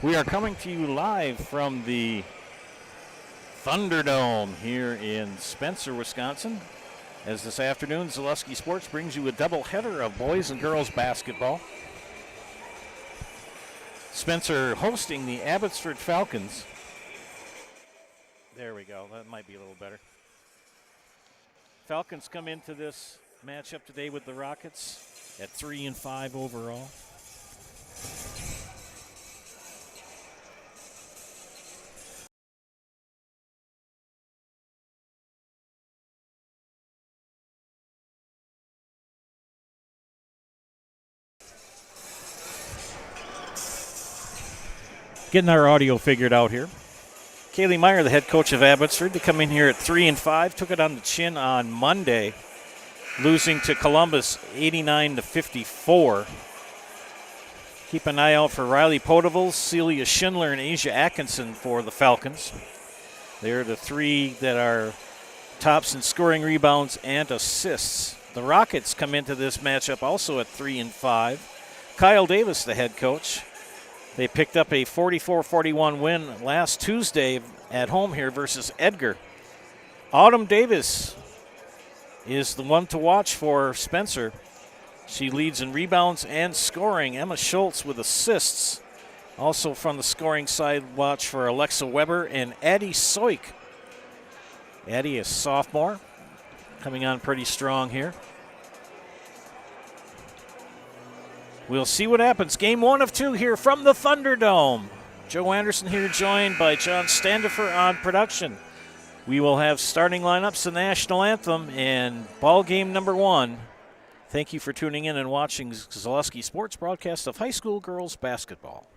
We are coming to you live from the Thunderdome here in Spencer, Wisconsin, as this afternoon Zaleski Sports brings you a doubleheader of boys and girls basketball. Spencer hosting the Abbotsford Falcons. There we go. That might be a little better. Falcons come into this matchup today with the Rockets at 3-5 overall. Getting our audio figured out here. Kaylee Meyer, the head coach of Abbotsford, to come in here at 3-5, took it on the chin on Monday, losing to Columbus 89-54. Keep an eye out for Riley Podevils, Celia Schindler, and Asia Atkinson for the Falcons. They're the three that are tops in scoring, rebounds, and assists. The Rockets come into this matchup also at 3-5. Kyle Davis, the head coach. They picked up a 44-41 win last Tuesday at home here versus Edgar. Autumn Davis is the one to watch for Spencer. She leads in rebounds and scoring. Emma Schultz with assists. Also from the scoring side, watch for Alexa Weber and Addie Soik. Addie is sophomore, coming on pretty strong here. We'll see what happens. Game 1 of 2 here from the Thunderdome. Joe Anderson here, joined by John Standifer on production. We will have starting lineups, the national anthem, and ball game number 1. Thank you for tuning in and watching Zaleski Sports broadcast of high school girls basketball.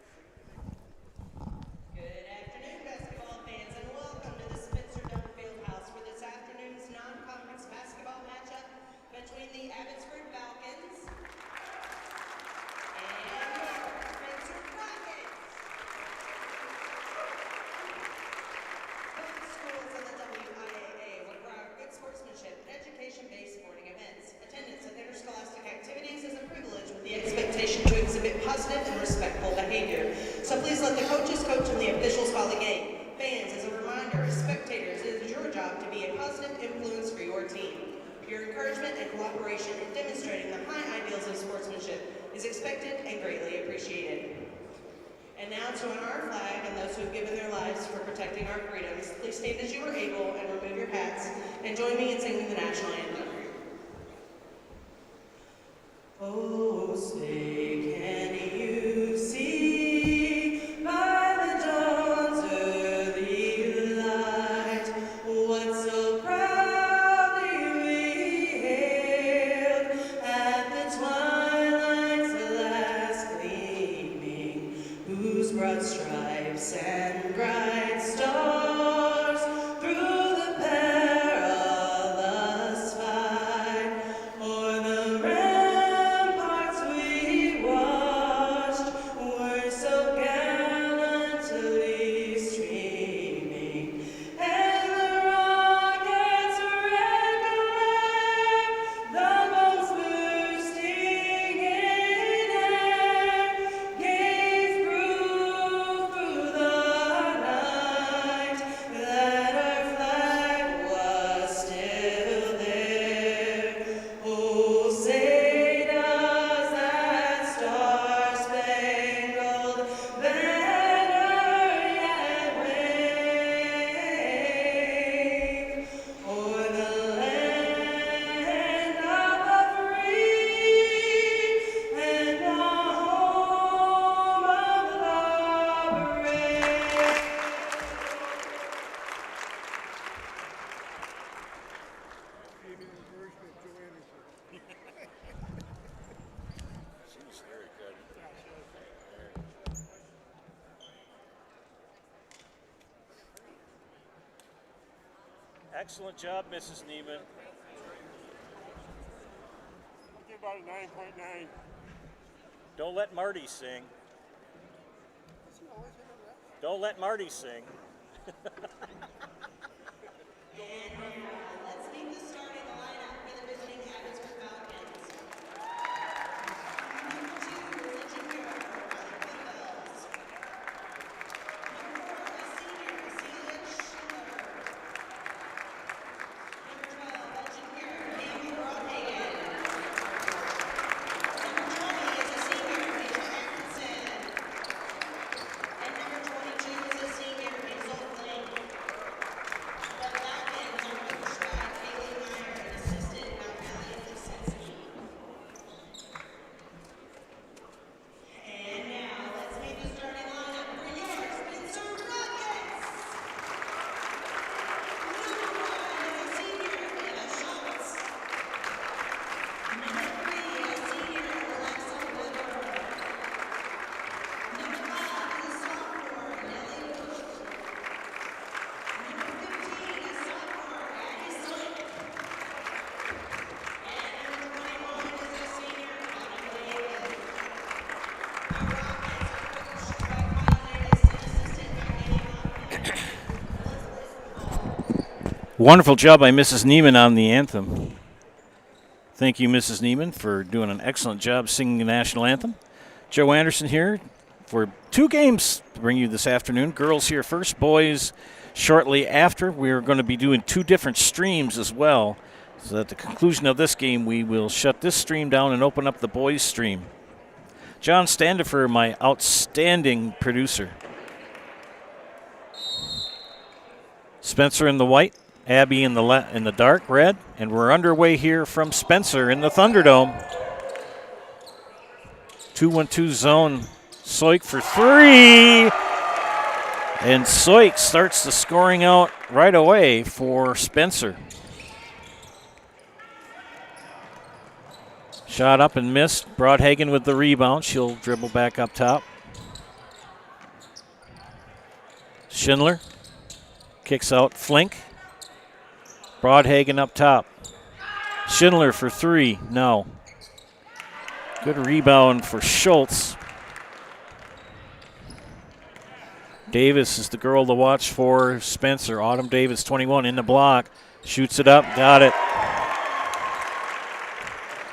Good afternoon, basketball fans, and welcome to the Spencer Dunn Fieldhouse for this afternoon's non-conference basketball matchup between the Abbotsford Falcons and Spencer Rockets. Both schools in the WIAA require good sportsmanship and education-based sporting events. Attendance at interscholastic activities is a privilege with the expectation to exhibit positive and respectful behavior. So please let the coaches coach and the officials call the game. Fans, as a reminder, as spectators, it is your job to be a positive influence for your team. Your encouragement and cooperation in demonstrating the high ideals of sportsmanship is expected and greatly appreciated. And now to honor our flag and those who have given their lives for protecting our freedoms, please stand as you are able and remove your hats and join me in singing the national anthem. Oh, say, can you see by the dawn's early light what so proudly we hailed at the twilight's last gleaming, whose broad stripes and bright stars through the perilous fight o'er the ramparts we watched were so gallantly streaming, and the rocket's red glare, the bombs bursting in air, gave proof through the night that our flag was still there. Oh, say does that star-spangled banner yet wave o'er the land of the free and the home of the brave? Excellent job, Mrs. Neiman. I'll give about a 9.9. Don't let Marty sing. Don't let Marty sing. And let's meet the starting lineup for the visiting Abbotsford Falcons. Number 2, Lindsay Muir, Riley Podevils. Wonderful job by Mrs. Neiman on the anthem. Thank you, Mrs. Neiman, for doing an excellent job singing the national anthem. Joe Anderson here for 2 games to bring you this afternoon. Girls here first, boys shortly after. We're going to be doing 2 different streams as well. So at the conclusion of this game, we will shut this stream down and open up the boys' stream. John Standifer, my outstanding producer. Spencer in the white, Abby in the dark red, and we're underway here from Spencer in the Thunderdome. 2-1-2 zone. Soik for 3. And Soik starts the scoring out right away for Spencer. Shot up and missed. Broadhagen with the rebound. She'll dribble back up top. Schindler kicks out. Flink. Broadhagen up top. Schindler for 3. No. Good rebound for Schultz. Davis is the girl to watch for Spencer. Autumn Davis, 21, in the block. Shoots it up. Got it.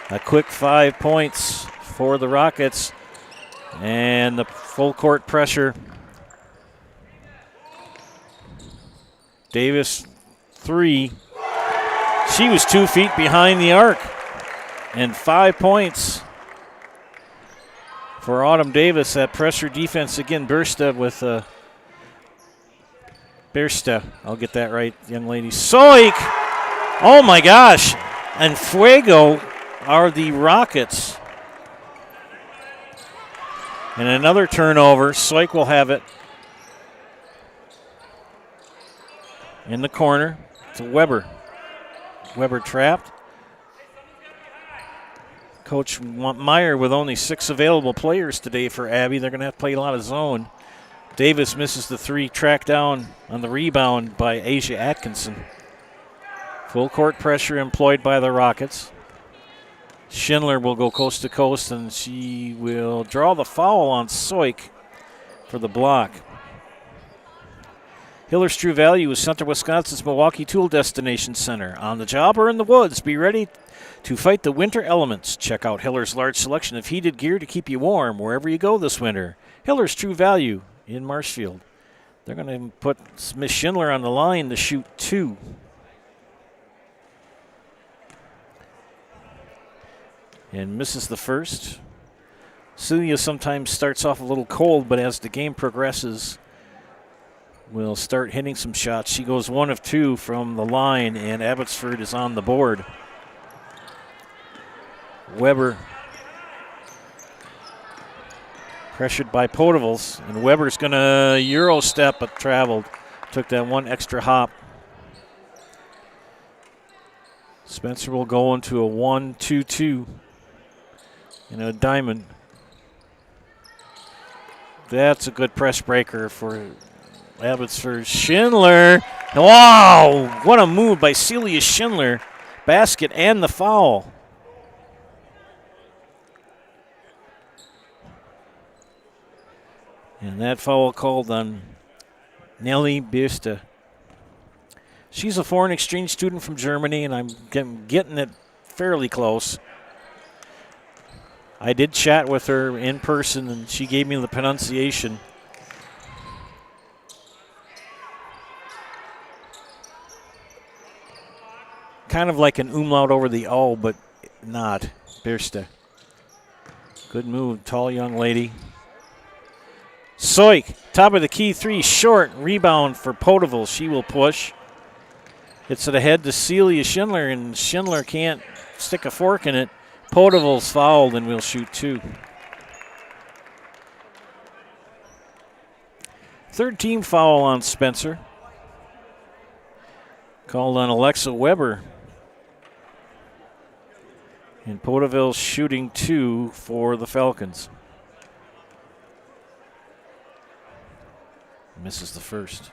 A quick 5 points for the Rockets. And the full court pressure. Davis, 3. She was 2 feet behind the arc. And 5 points for Autumn Davis. That pressure defense again. Bursta with Bersta. I'll get that right, young lady. Soik! Oh my gosh. And Fuego are the Rockets. And another turnover. Soik will have it in the corner. It's Weber. Weber trapped. Coach Meyer with only 6 available players today for Abby. They're going to have to play a lot of zone. Davis misses the 3, tracked down on the rebound by Asia Atkinson. Full court pressure employed by the Rockets. Schindler will go coast to coast, and she will draw the foul on Soik for the block. Hiller's True Value is Central Wisconsin's Milwaukee Tool Destination Center. On the job or in the woods, be ready to fight the winter elements. Check out Hiller's large selection of heated gear to keep you warm wherever you go this winter. Hiller's True Value in Marshfield. They're going to put Miss Schindler on the line to shoot 2. And misses the first. Celia sometimes starts off a little cold, but as the game progresses, will start hitting some shots. She goes 1 of 2 from the line, and Abbotsford is on the board. Weber pressured by Potavels, and Weber's going to Euro step, but traveled. Took that 1 extra hop. Spencer will go into a 1-2-2 and a diamond. That's a good press breaker for Abbotsford. Schindler. Wow, what a move by Celia Schindler. Basket and the foul. And that foul called on Nelly Birsta. She's a foreign exchange student from Germany, and I'm getting it fairly close. I did chat with her in person, and she gave me the pronunciation. Kind of like an umlaut over the O, but not. Birsta. Good move, tall young lady. Soik, top of the key 3, short. Rebound for Potavels. She will push. Hits it ahead to Celia Schindler, and Schindler can't stick a fork in it. Potavels fouled, and we'll shoot 2. Third team foul on Spencer. Called on Alexa Weber. And Potavels shooting 2 for the Falcons. Misses the first.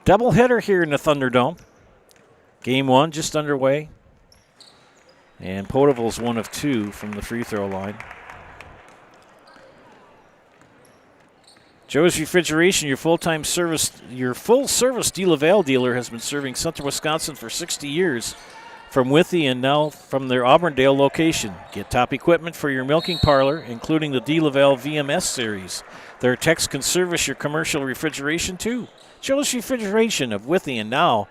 Doubleheader here in the Thunderdome. Game 1 just underway. And Potavels 1 of 2 from the free throw line. Joe's Refrigeration, your full service DeLaval dealer, has been serving Central Wisconsin for 60 years from Withee and now from their Auburndale location. Get top equipment for your milking parlor, including the DeLaval VMS series. Their techs can service your commercial refrigeration too. Joe's Refrigeration of Withee and now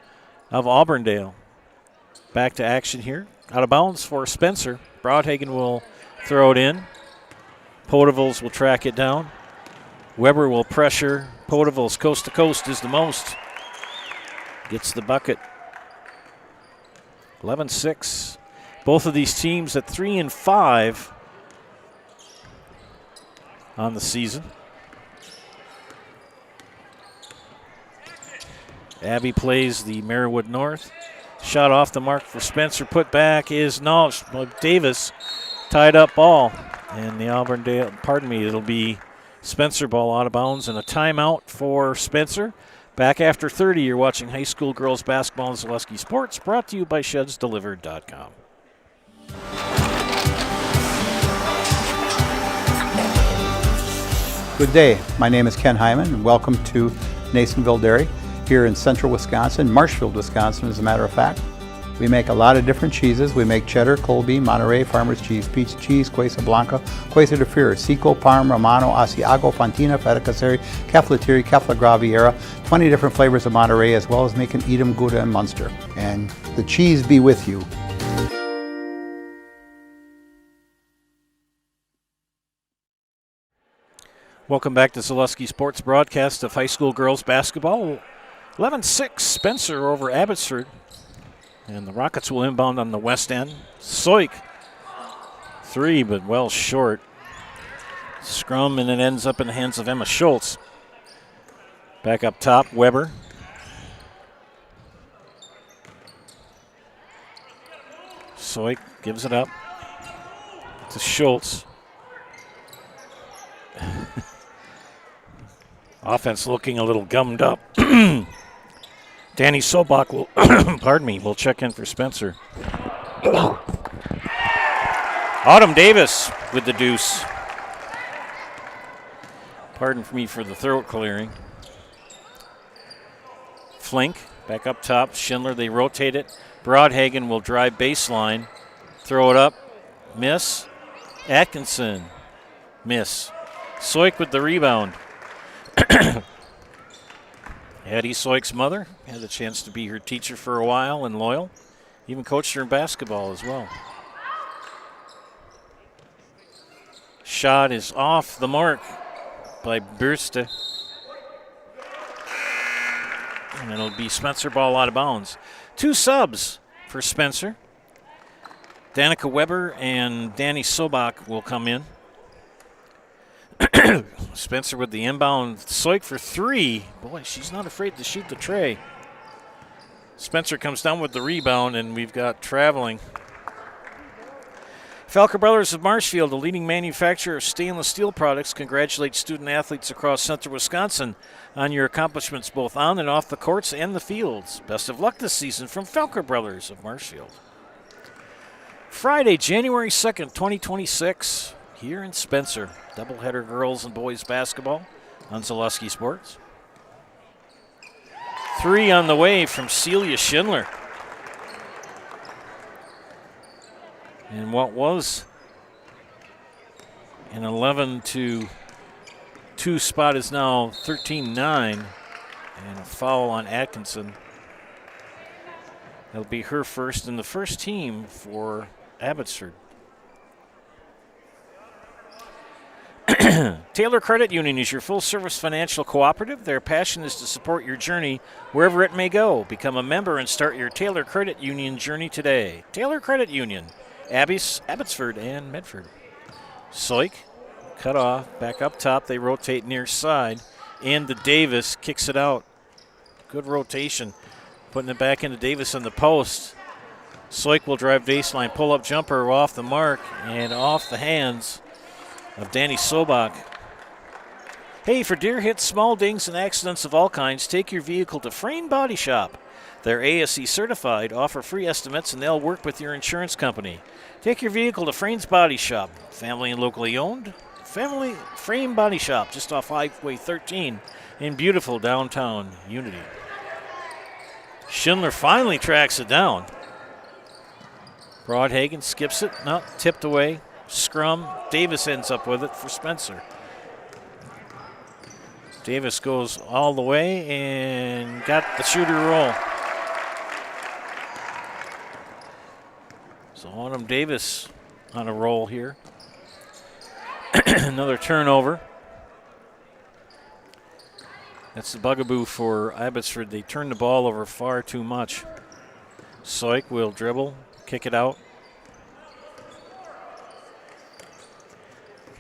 of Auburndale. Back to action here. Out of bounds for Spencer. Broadhagen will throw it in. Podevils will track it down. Weber will pressure. Podevils coast to coast is the most. Gets the bucket. 11-6. Both of these teams at 3-5 on the season. Abbey plays the Marywood North. Shot off the mark for Spencer. Put back is Davis. Tied up ball. And the Auburndale, it'll be Spencer ball out of bounds and a timeout for Spencer. Back after 30, you're watching high school girls basketball and Zaleski Sports, brought to you by ShedsDelivered.com. Good day. My name is Ken Hyman, and welcome to Nasonville Dairy here in central Wisconsin, Marshfield, Wisconsin, as a matter of fact. We make a lot of different cheeses. We make cheddar, Colby, Monterey, Farmer's Cheese, Peach Cheese, Quesa Blanca, Quesa de Fear, Seco, Parm, Romano, Asiago, Fontina, Feta Caseri, Caflatiri, Cafla Graviera, 20 different flavors of Monterey, as well as making Edam, Gouda, and Munster. And the cheese be with you. Welcome back to Zaleski Sports broadcast of high school girls basketball. 11-6, Spencer over Abbotsford. And the Rockets will inbound on the west end. Soik, 3, but well short. Scrum, and it ends up in the hands of Emma Schultz. Back up top, Weber. Soik gives it up to Schultz. Offense looking a little gummed up. Danny Sobach will, will check in for Spencer. Autumn Davis with the deuce. Pardon me for the throat clearing. Flink back up top. Schindler, they rotate it. Broadhagen will drive baseline. Throw it up. Miss. Atkinson. Miss. Soik with the rebound. Addie Soik's mother had a chance to be her teacher for a while in Loyal. Even coached her in basketball as well. Shot is off the mark by Burste. And it'll be Spencer ball out of bounds. 2 subs for Spencer. Danica Weber and Danny Sobach will come in. Spencer with the inbound. Soik for 3. Boy, she's not afraid to shoot the tray. Spencer comes down with the rebound, and we've got traveling. Falker Brothers of Marshfield, a leading manufacturer of stainless steel products, congratulates student athletes across central Wisconsin on your accomplishments both on and off the courts and the fields. Best of luck this season from Falker Brothers of Marshfield. Friday, January 2nd, 2026, here in Spencer. Doubleheader girls and boys basketball on Zaleski Sports. 3 on the way from Celia Schindler. And what was an 11-2 spot is now 13-9. And a foul on Atkinson. That'll be her first and the first team for Abbotsford. Taylor Credit Union is your full-service financial cooperative. Their passion is to support your journey wherever it may go. Become a member and start your Taylor Credit Union journey today. Taylor Credit Union, Abbotsford, and Medford. Soik, cut off, back up top. They rotate near side. And Davis kicks it out. Good rotation. Putting it back into Davis in the post. Soik will drive baseline, pull-up jumper off the mark and off the hands of Danny Sobach. Hey, for deer hits, small dings, and accidents of all kinds, take your vehicle to Frayne Body Shop. They're ASE certified, offer free estimates, and they'll work with your insurance company. Take your vehicle to Frayne's Body Shop. Family and locally owned, Family Frame Body Shop, just off Highway 13 in beautiful downtown Unity. Schindler finally tracks it down. Broadhagen skips it, no, tipped away. Scrum. Davis ends up with it for Spencer. Davis goes all the way and got the shooter roll. So Autumn Davis on a roll here. Another turnover. That's the bugaboo for Abbotsford. They turn the ball over far too much. Soik will dribble, kick it out.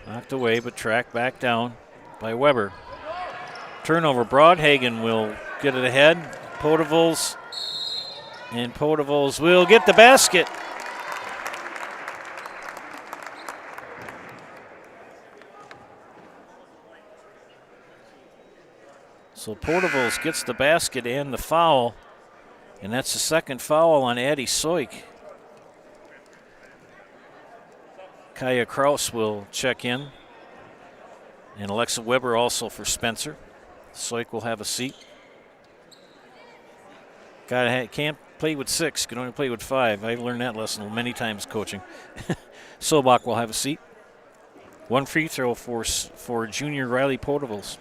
Knocked away, but tracked back down by Weber. Turnover. Broadhagen will get it ahead. Potavels. And Potavels will get the basket. So Potavels gets the basket and the foul. And that's the second foul on Addie Soik. Kaya Kraus will check in. And Alexa Weber also for Spencer. Soik will have a seat. Can't play with 6, can only play with 5. I've learned that lesson many times coaching. Sobach will have a seat. One free throw for junior Riley Potavels.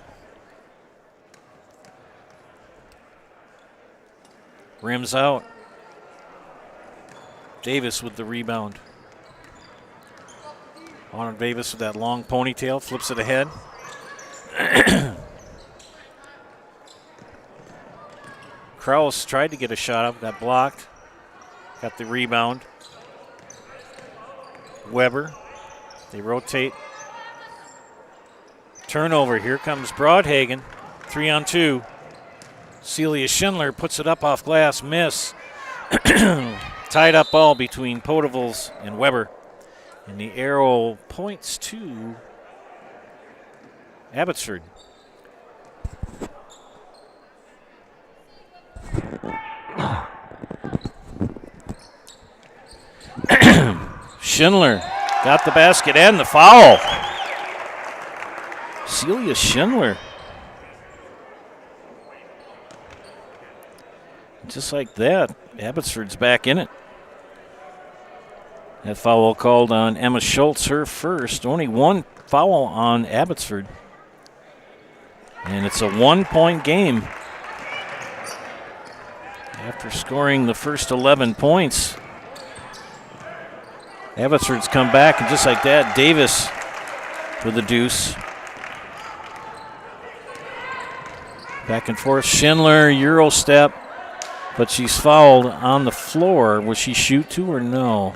Rims out. Davis with the rebound. Autumn Davis with that long ponytail, flips it ahead. Kraus tried to get a shot up, got blocked. Got the rebound. Weber. They rotate. Turnover. Here comes Broadhagen. 3-on-2. Celia Schindler puts it up off glass. Miss. Tied up ball between Potavels and Weber. And the arrow points to Abbotsford. Schindler got the basket and the foul. Celia Schindler. Just like that, Abbotsford's back in it. That foul called on Emma Schultz, her first. Only one foul on Abbotsford. And it's a 1-point game. After scoring the first 11 points, Abbotsford's come back, and just like that, Davis with the deuce. Back and forth. Schindler, Euro step, but she's fouled on the floor. Will she shoot to or no?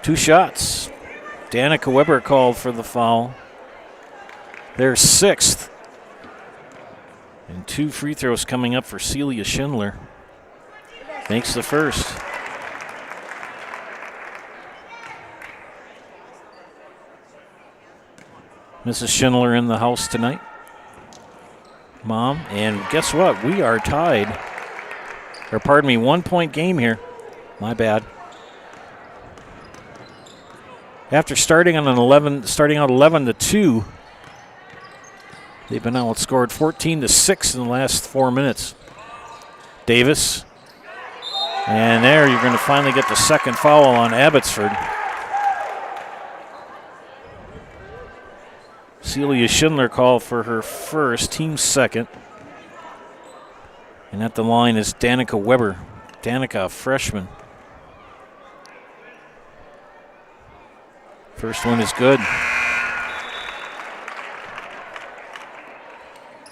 2 shots. Danica Weber called for the foul. Their 6th. And 2 free throws coming up for Celia Schindler. Makes the first. Mrs. Schindler in the house tonight. Mom, and guess what? We are tied. Or pardon me, 1-point game here. My bad. After starting out 11-2, they've been outscored 14-6 in the last 4 minutes. Davis. And there you're going to finally get the second foul on Abbotsford. Celia Schindler called for her first, team second. And at the line is Danica Weber. Danica, a freshman. First one is good.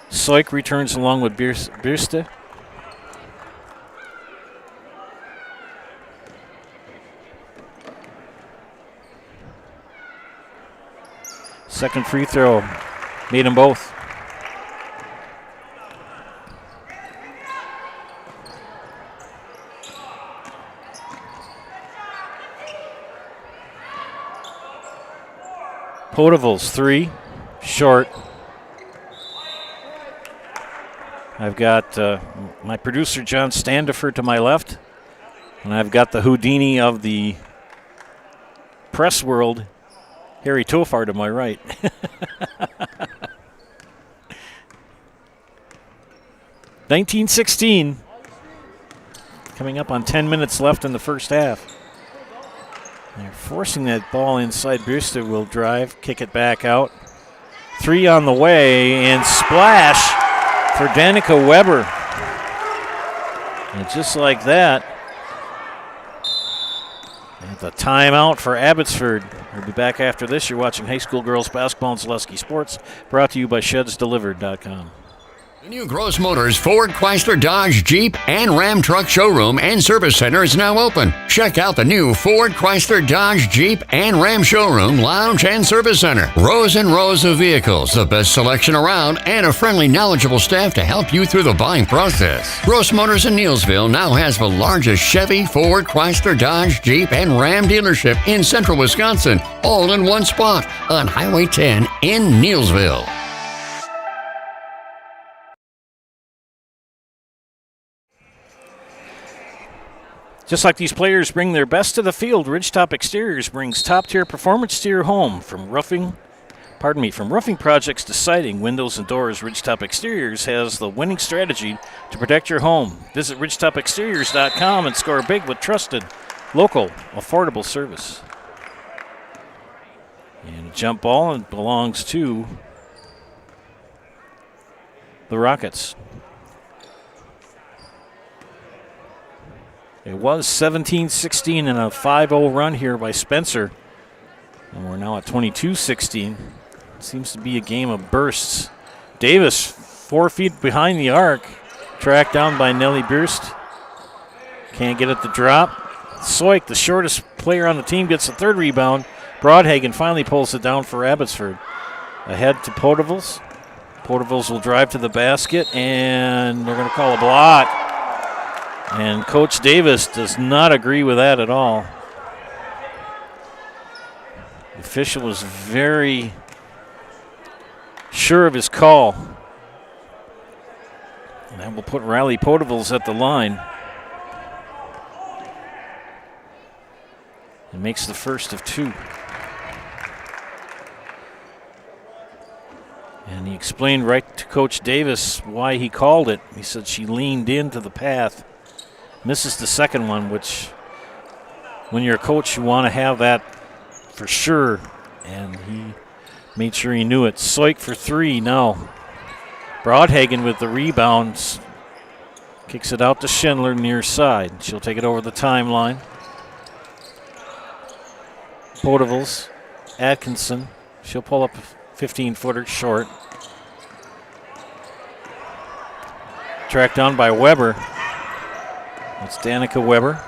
Soik returns along with Birste. Second free throw. Made them both. Potavels, 3. Short. I've got my producer, John Standifer, to my left. And I've got the Houdini of the press world, Harry Tofar to my right. (1916) coming up on 10 minutes left in the first half. They're forcing that ball inside. Brewster will drive, kick it back out. 3 on the way, and splash for Danica Weber. And just like that, and the timeout for Abbotsford. We'll be back after this. You're watching high school girls basketball and Zaleski Sports, brought to you by ShedsDelivered.com. The new Gross Motors Ford, Chrysler, Dodge, Jeep, and Ram Truck Showroom and Service Center is now open. Check out the new Ford, Chrysler, Dodge, Jeep, and Ram Showroom, Lounge, and Service Center. Rows and rows of vehicles, the best selection around, and a friendly, knowledgeable staff to help you through the buying process. Gross Motors in Neillsville now has the largest Chevy, Ford, Chrysler, Dodge, Jeep, and Ram dealership in central Wisconsin, all in one spot on Highway 10 in Neillsville. Just like these players bring their best to the field, Ridgetop Exteriors brings top-tier performance to your home. From roofing projects to siding, windows, and doors, Ridgetop Exteriors has the winning strategy to protect your home. Visit ridgetopexteriors.com and score big with trusted, local, affordable service. And a jump ball belongs to the Rockets. It was 17-16 and a 5-0 run here by Spencer. And we're now at 22-16. Seems to be a game of bursts. Davis, 4 feet behind the arc. Tracked down by Nellie Burst. Can't get it to drop. Soik, the shortest player on the team, gets the third rebound. Broadhagen finally pulls it down for Abbotsford. Ahead to Potavils. Potavils will drive to the basket, and they're going to call a block. And Coach Davis does not agree with that at all. The official was very sure of his call. And that will put Riley Potavils at the line. And makes the first of 2. And he explained right to Coach Davis why he called it. He said she leaned into the path. Misses the second one, which when you're a coach, you want to have that for sure. And he made sure he knew it. Soik for 3 now. Broadhagen with the rebounds. Kicks it out to Schindler near side. She'll take it over the timeline. Potavils, Atkinson. She'll pull up a 15-footer short. Tracked down by Weber. It's Danica Weber.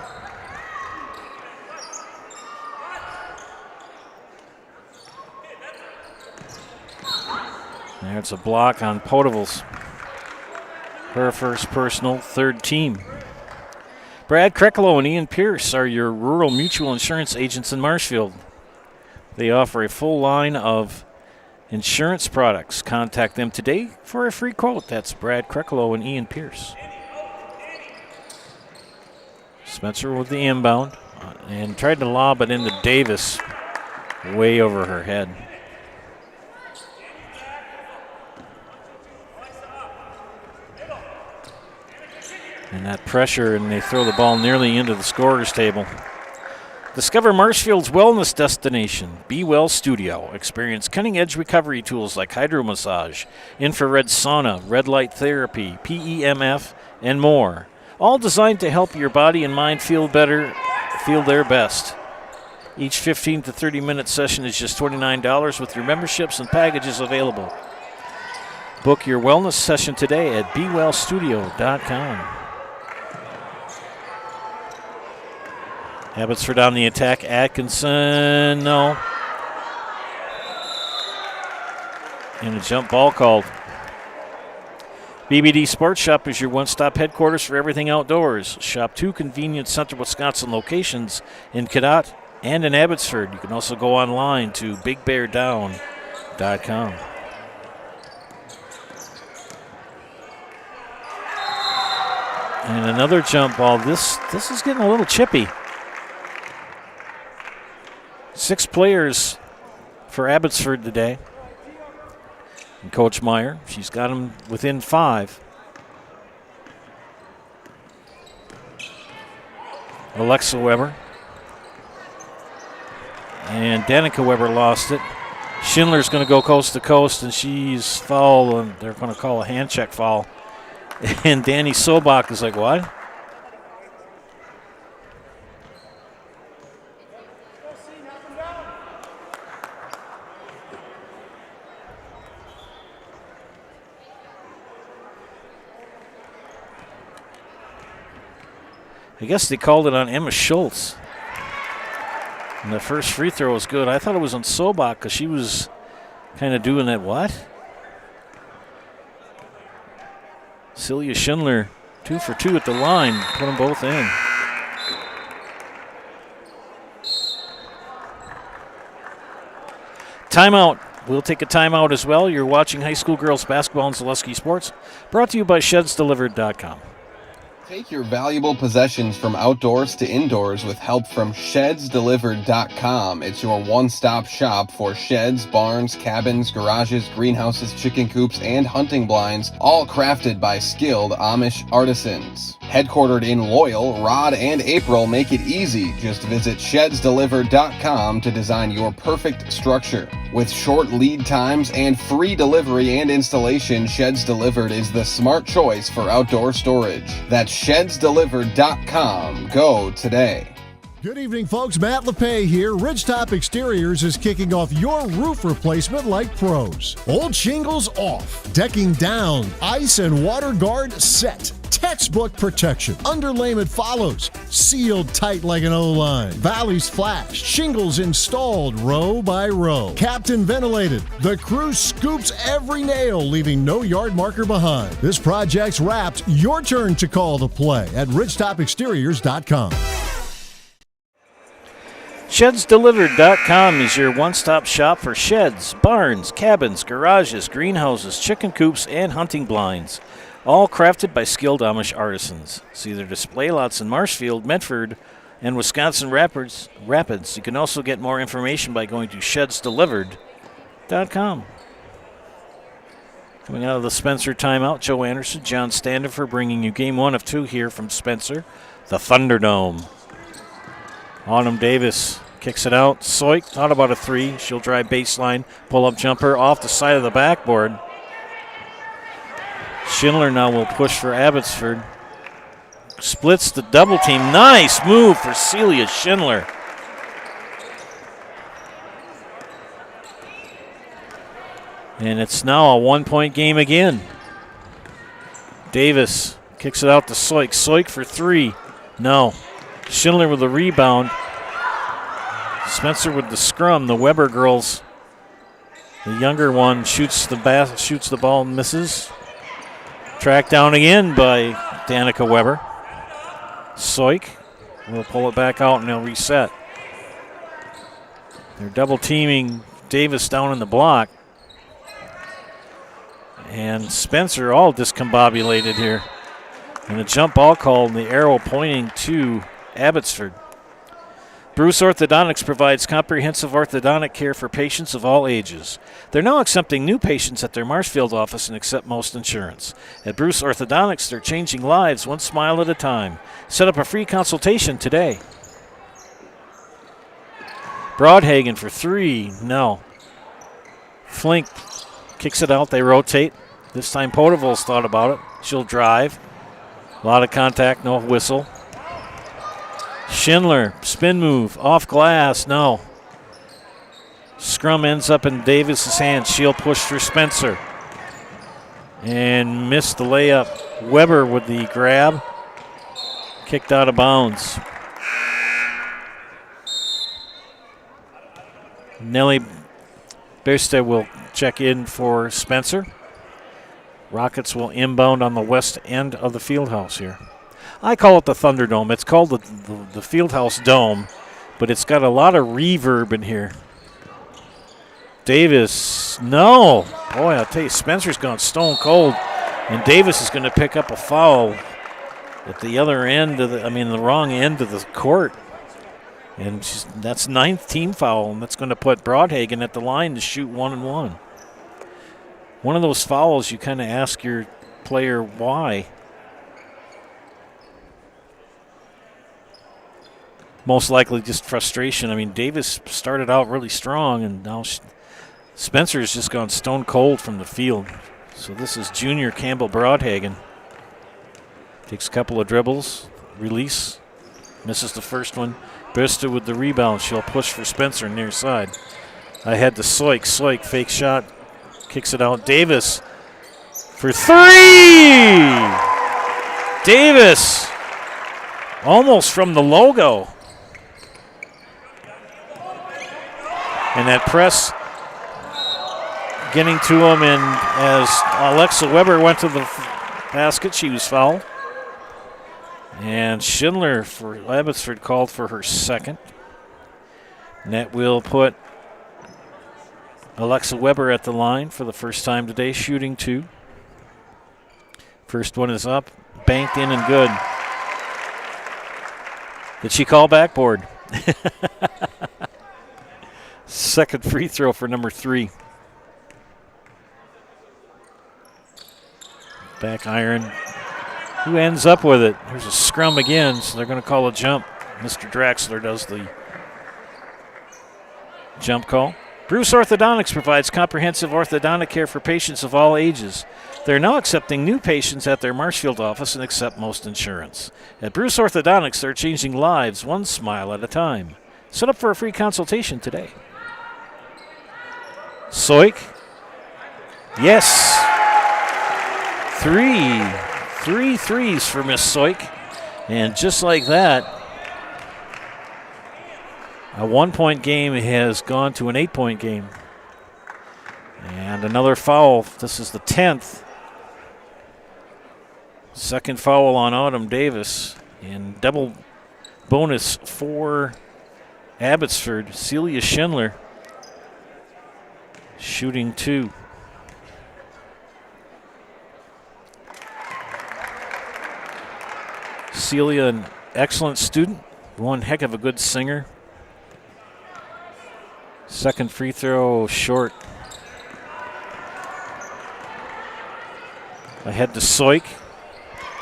There's a block on Potavils. Her first personal, third team. Brad Krecklow and Ian Pierce are your rural mutual insurance agents in Marshfield. They offer a full line of insurance products. Contact them today for a free quote. That's Brad Krecklow and Ian Pierce. Spencer with the inbound and tried to lob it into Davis, way over her head. And that pressure, and they throw the ball nearly into the scorer's table. Discover Marshfield's wellness destination, Be Well Studio. Experience cutting-edge recovery tools like hydromassage, infrared sauna, red light therapy, PEMF, and more. All designed to help your body and mind feel better, feel their best. Each 15 to 30-minute session is just $29 with your memberships and packages available. Book your wellness session today at BeWellStudio.com. Abbotsford on the attack. Atkinson, no. And a jump ball called. BBD Sports Shop is your one-stop headquarters for everything outdoors. Shop 2 convenient Central Wisconsin locations in Cadott and in Abbotsford. You can also go online to BigBearDown.com. And another jump ball. This is getting a little chippy. 6 players for Abbotsford today. And Coach Meyer, she's got them within 5. Alexa Weber. And Danica Weber lost it. Schindler's going to go coast to coast, and she's fouled, and they're going to call a hand check foul. And Danny Sobach is like, what? I guess they called it on Emma Schultz. And the first free throw was good. I thought it was on Sobach because she was kind of doing that what? Celia Schindler, 2 for 2 at the line. Put them both in. Timeout. We'll take a timeout as well. You're watching high school girls basketball in Zaleski Sports. Brought to you by ShedsDelivered.com. Take your valuable possessions from outdoors to indoors with help from ShedsDelivered.com. It's your one-stop shop for sheds, barns, cabins, garages, greenhouses, chicken coops, and hunting blinds, all crafted by skilled Amish artisans. Headquartered in Loyal, Rod and April make it easy. Just visit ShedsDelivered.com to design your perfect structure. With short lead times and free delivery and installation, Sheds Delivered is the smart choice for outdoor storage. That's ShedsDelivered.com. Go today. Good evening, folks. Matt LePay here. Ridgetop Exteriors is kicking off your roof replacement like pros. Old shingles off, decking down, ice and water guard set. Textbook protection. Underlayment follows. Sealed tight like an O-line. Valleys flashed. Shingles installed row by row. Captain ventilated. The crew scoops every nail, leaving no yard marker behind. This project's wrapped. Your turn to call the play at ridgetopexteriors.com. ShedsDelivered.com is your one-stop shop for sheds, barns, cabins, garages, greenhouses, chicken coops, and hunting blinds. All crafted by skilled Amish artisans. See their display lots in Marshfield, Medford, and Wisconsin Rapids. You can also get more information by going to ShedsDelivered.com. Coming out of the Spencer timeout, Joe Anderson, John Standifer bringing you game 1 of 2 here from Spencer, the Thunderdome. Autumn Davis kicks it out. Soik thought about a 3. She'll drive baseline, pull-up jumper off the side of the backboard. Schindler now will push for Abbotsford. Splits the double team. Nice move for Celia Schindler. And it's now a 1-point game again. Davis kicks it out to Soik. Soik for 3. No. Schindler with the rebound. Spencer with the scrum. The Weber girls. The younger one shoots the ball and misses. Tracked down again by Danica Weber. Soik will pull it back out and they'll reset. They're double teaming Davis down in the block. And Spencer all discombobulated here. And a jump ball called and the arrow pointing to Abbotsford. Bruce Orthodontics provides comprehensive orthodontic care for patients of all ages. They're now accepting new patients at their Marshfield office and accept most insurance. At Bruce Orthodontics, they're changing lives one smile at a time. Set up a free consultation today. Broadhagen for 3. No. Flink kicks it out. They rotate. This time Potoval's thought about it. She'll drive. A lot of contact, no whistle. Schindler, spin move, off glass, no. Scrum ends up in Davis's hand. She'll push for Spencer. And missed the layup. Weber with the grab. Kicked out of bounds. Nelly Berste will check in for Spencer. Rockets will inbound on the west end of the field house here. I call it the Thunderdome. It's called the Fieldhouse Dome, but it's got a lot of reverb in here. Davis, no. Boy, I'll tell you, Spencer's gone stone cold, and Davis is going to pick up a foul at the other end of the wrong end of the court. And that's 9th team foul, and that's going to put Broadhagen at the line to shoot 1-1. One of those fouls, you kind of ask your player why. Most likely just frustration. I mean, Davis started out really strong, and now Spencer's just gone stone cold from the field. So this is junior Campbell Broadhagen. Takes a couple of dribbles, release, misses the first one. Brista with the rebound. She'll push for Spencer near side. Ahead to Soik. Soik, fake shot, kicks it out. Davis for 3! Davis almost from the logo. And that press getting to him, and as Alexa Weber went to the basket, she was fouled. And Schindler for Abbotsford called for her second. And that will put Alexa Weber at the line for the first time today, shooting 2. First one is up, banked in and good. Did she call backboard? Second free throw for number 3. Back iron. Who ends up with it? There's a scrum again, so they're going to call a jump. Mr. Draxler does the jump call. Bruce Orthodontics provides comprehensive orthodontic care for patients of all ages. They're now accepting new patients at their Marshfield office and accept most insurance. At Bruce Orthodontics, they're changing lives one smile at a time. Set up for a free consultation today. Soik. Yes. 3 threes for Miss Soik. And just like that, a 1-point game has gone to an 8-point game. And another foul. This is the 10th. Second foul on Autumn Davis. And double bonus for Abbotsford. Celia Schindler shooting 2. Celia, an excellent student, one heck of a good singer. Second free throw short. Ahead to Soik.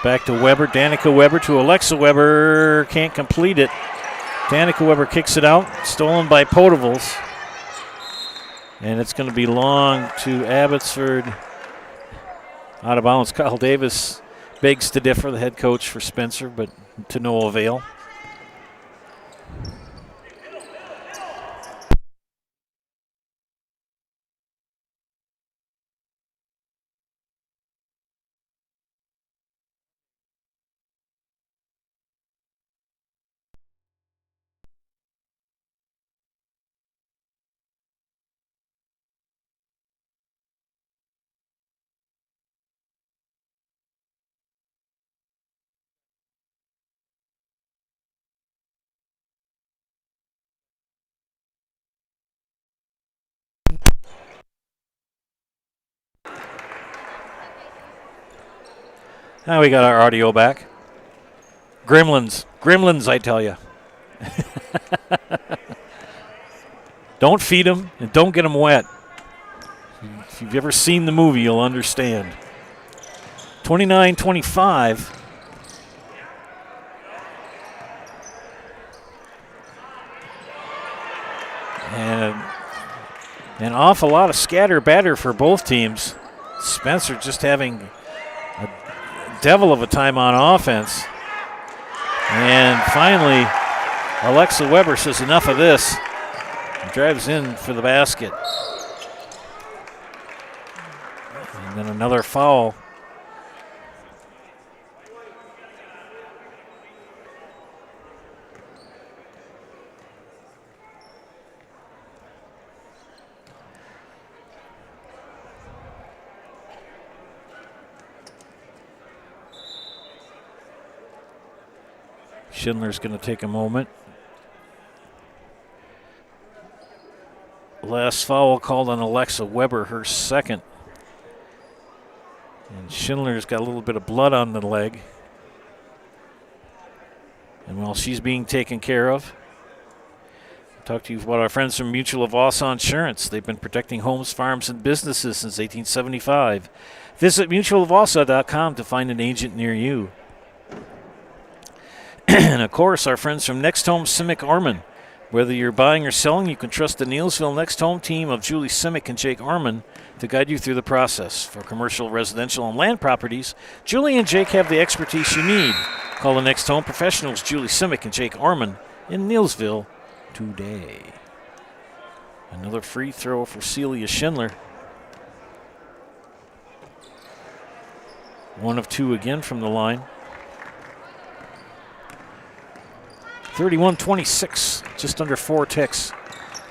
Back to Weber. Danica Weber to Alexa Weber. Can't complete it. Danica Weber kicks it out. Stolen by Potavels. And it's going to be long to Abbotsford. Out of bounds. Kyle Davis begs to differ, the head coach for Spencer, but to no avail. Now we got our audio back. Gremlins, I tell you. Don't feed them and don't get them wet. If you've ever seen the movie, you'll understand. 29-25. And an awful lot of scatter batter for both teams. Spencer just having a devil of a time on offense. And finally, Alexa Weber says enough of this. Drives in for the basket. And then another foul. Schindler's going to take a moment. Last foul called on Alexa Weber, her second. And Schindler's got a little bit of blood on the leg. And while she's being taken care of, Talk to you about our friends from Mutual of Wausau Insurance. They've been protecting homes, farms, and businesses since 1875. Visit mutualofwausau.com to find an agent near you. And, of course, our friends from Next Home Simic Orman. Whether you're buying or selling, you can trust the Neilsville Next Home team of Julie Simic and Jake Orman to guide you through the process. For commercial, residential, and land properties, Julie and Jake have the expertise you need. Call the Next Home professionals, Julie Simic and Jake Orman, in Neilsville today. Another free throw for Celia Schindler. 1 of 2 again from the line. 31-26, just under 4 ticks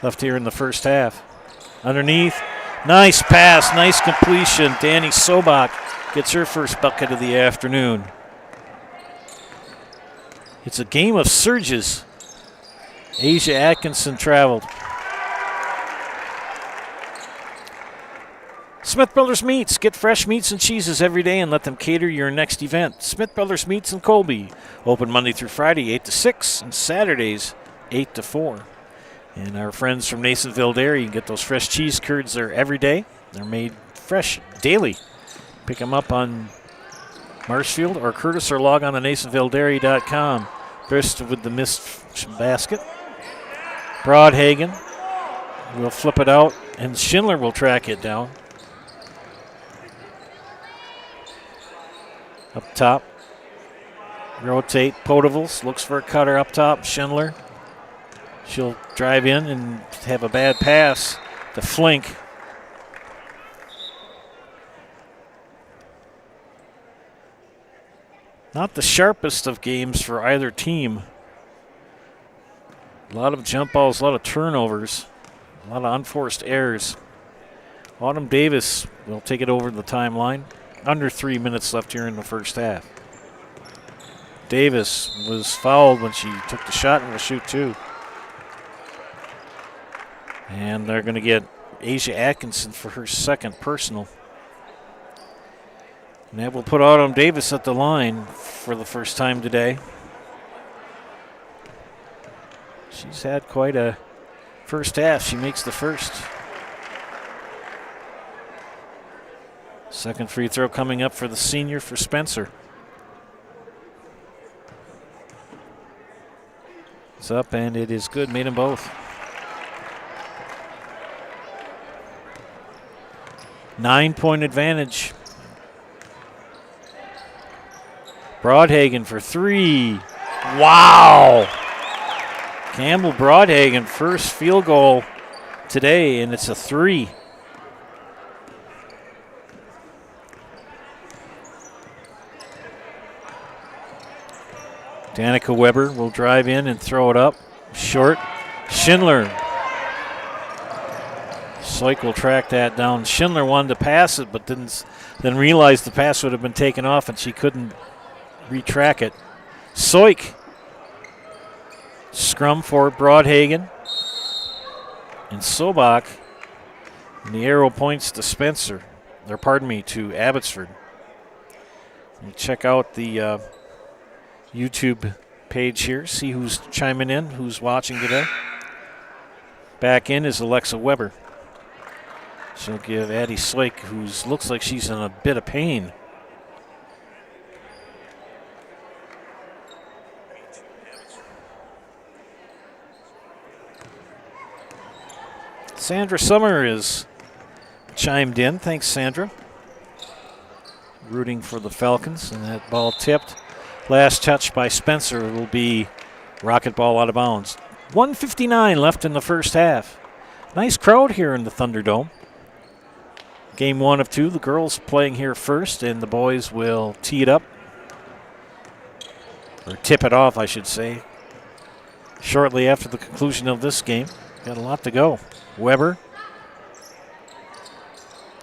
left here in the first half. Underneath, nice pass, nice completion. Danny Sobak gets her first bucket of the afternoon. It's a game of surges. Asia Atkinson traveled. Smith Brothers Meats. Get fresh meats and cheeses every day and let them cater your next event. Smith Brothers Meats in Colby. Open Monday through Friday, 8 to 6, and Saturdays, 8 to 4. And our friends from Nasonville Dairy, you can get those fresh cheese curds there every day. They're made fresh daily. Pick them up on Marshfield or Curtis, or log on to NasonvilleDairy.com. First with the missed basket. Broadhagen will flip it out, and Schindler will track it down. Up top. Rotate. Podevils looks for a cutter up top. Schindler. She'll drive in and have a bad pass to Flink. Not the sharpest of games for either team. A lot of jump balls, a lot of turnovers, a lot of unforced errors. Autumn Davis will take it over the timeline. Under 3 minutes left here in the first half. Davis was fouled when she took the shot and will shoot 2. And they're going to get Asia Atkinson for her second personal. And that will put Autumn Davis at the line for the first time today. She's had quite a first half. She makes the first. Second free throw coming up for the senior for Spencer. It's up and it is good. Made them both. 9-point advantage. Broadhagen for 3. Wow! Campbell Broadhagen, first field goal today, and it's a 3. Danica Weber will drive in and throw it up. Short. Schindler. Soik will track that down. Schindler wanted to pass it, but then realized the pass would have been taken off and she couldn't retrack it. Soik. Scrum for Broadhagen. And Sobak. And the arrow points to Spencer. Or pardon me, to Abbotsford. You check out the YouTube page here. See who's chiming in, who's watching today. Back in is Alexa Weber. She'll give Addie Slake, who looks like she's in a bit of pain. Sandra Summer is chimed in. Thanks, Sandra. Rooting for the Falcons, and that ball tipped. Last touch by Spencer will be rocket ball out of bounds. 1:59 left in the first half. Nice crowd here in the Thunderdome. Game 1 of 2. The girls playing here first, and the boys will tee it up. Or tip it off, I should say. Shortly after the conclusion of this game. Got a lot to go. Weber.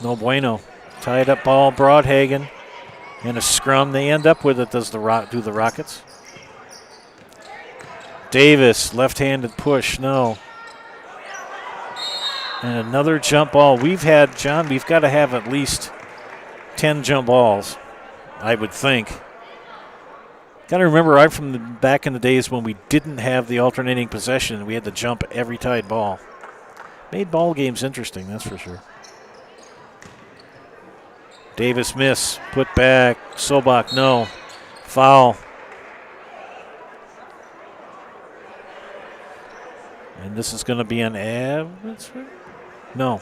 No bueno. Tied up ball, Broadhagen. And a scrum. They end up with it, do the Rockets. Davis, left-handed push, no. And another jump ball. We've got to have at least 10 jump balls, I would think. Got to remember, I'm from back in the days when we didn't have the alternating possession. We had to jump every tied ball. Made ball games interesting, that's for sure. Davis miss, put back. Sobach, no. Foul. And this is going to be an Abbotsford? No.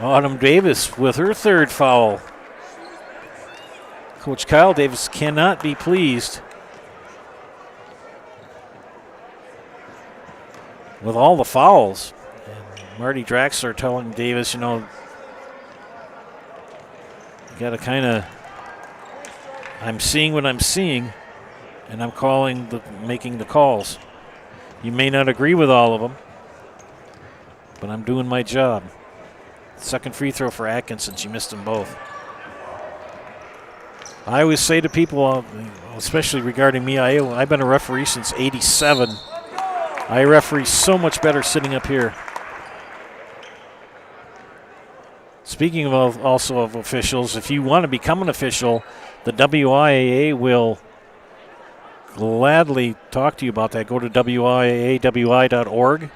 Autumn Davis with her third foul. Coach Kyle Davis cannot be pleased with all the fouls. And Marty Draxler telling Davis, you got to kind of, I'm seeing what I'm seeing, and I'm making the calls. You may not agree with all of them, but I'm doing my job. Second free throw for Atkinson. She missed them both. I always say to people, especially regarding me, I've been a referee since '87. I referee so much better sitting up here. Speaking of also of officials, if you want to become an official, the WIAA will gladly talk to you about that. Go to WIAAWI.org.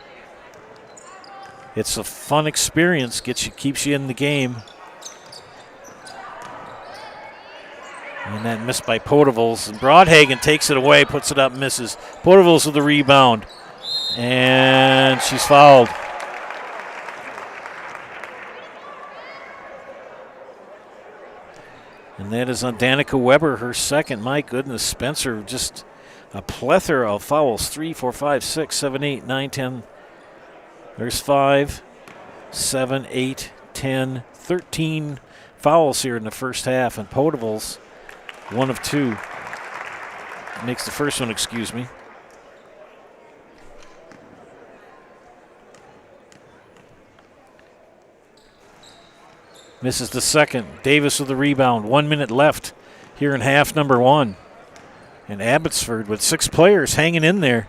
It's a fun experience, keeps you in the game. And that missed by Potevils. And Broadhagen takes it away, puts it up, misses. Potevils with the rebound. And she's fouled. And that is on Danica Weber, her second. My goodness, Spencer, just a plethora of fouls. 3, 4, 5, 6, 7, 8, 9, 10. There's 5, 7, 8, 10, 13 fouls here in the first half. And Potevils, 1 of 2. Makes the first one, excuse me. Misses the second. Davis with the rebound. 1 minute left here in half number 1. And Abbotsford with 6 players hanging in there.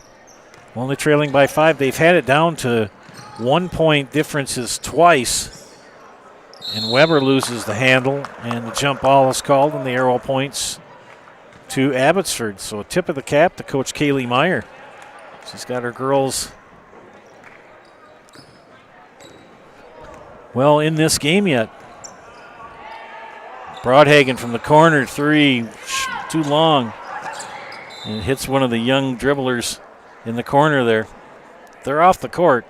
Only trailing by 5. They've had it down to 1 point differences twice. And Weber loses the handle, and the jump ball is called, and the arrow points to Abbotsford. So a tip of the cap to Coach Kaylee Meyer. She's got her girls well in this game yet. Broadhagen from the corner, 3, too long. And hits one of the young dribblers in the corner there. They're off the court.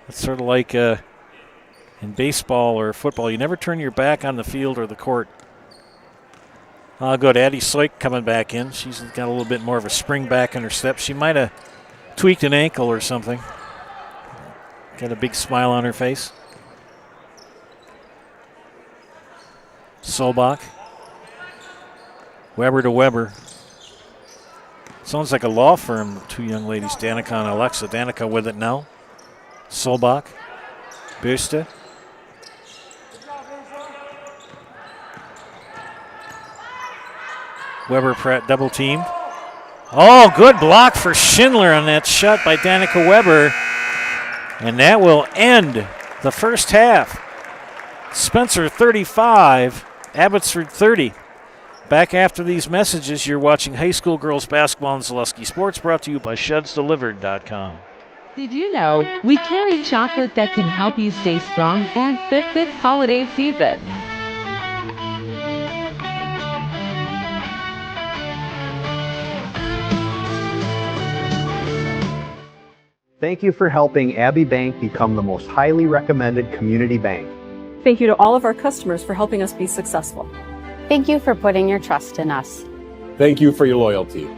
It's sort of like in baseball or football. You never turn your back on the field or the court. I'll go to Addie Soik coming back in. She's got a little bit more of a spring back in her step. She might have tweaked an ankle or something. Got a big smile on her face. Sobach. Weber to Weber. Sounds like a law firm, the 2 young ladies, Danica and Alexa. Danica with it now. Sobach. Büste. Weber double teamed. Oh, good block for Schindler on that shot by Danica Weber. And that will end the first half. Spencer 35, Abbotsford 30. Back after these messages, you're watching high school girls basketball on Zaleski Sports, brought to you by ShedsDelivered.com. Did you know we carry chocolate that can help you stay strong and fit this holiday season? Thank you for helping Abbey Bank become the most highly recommended community bank. Thank you to all of our customers for helping us be successful. Thank you for putting your trust in us. Thank you for your loyalty.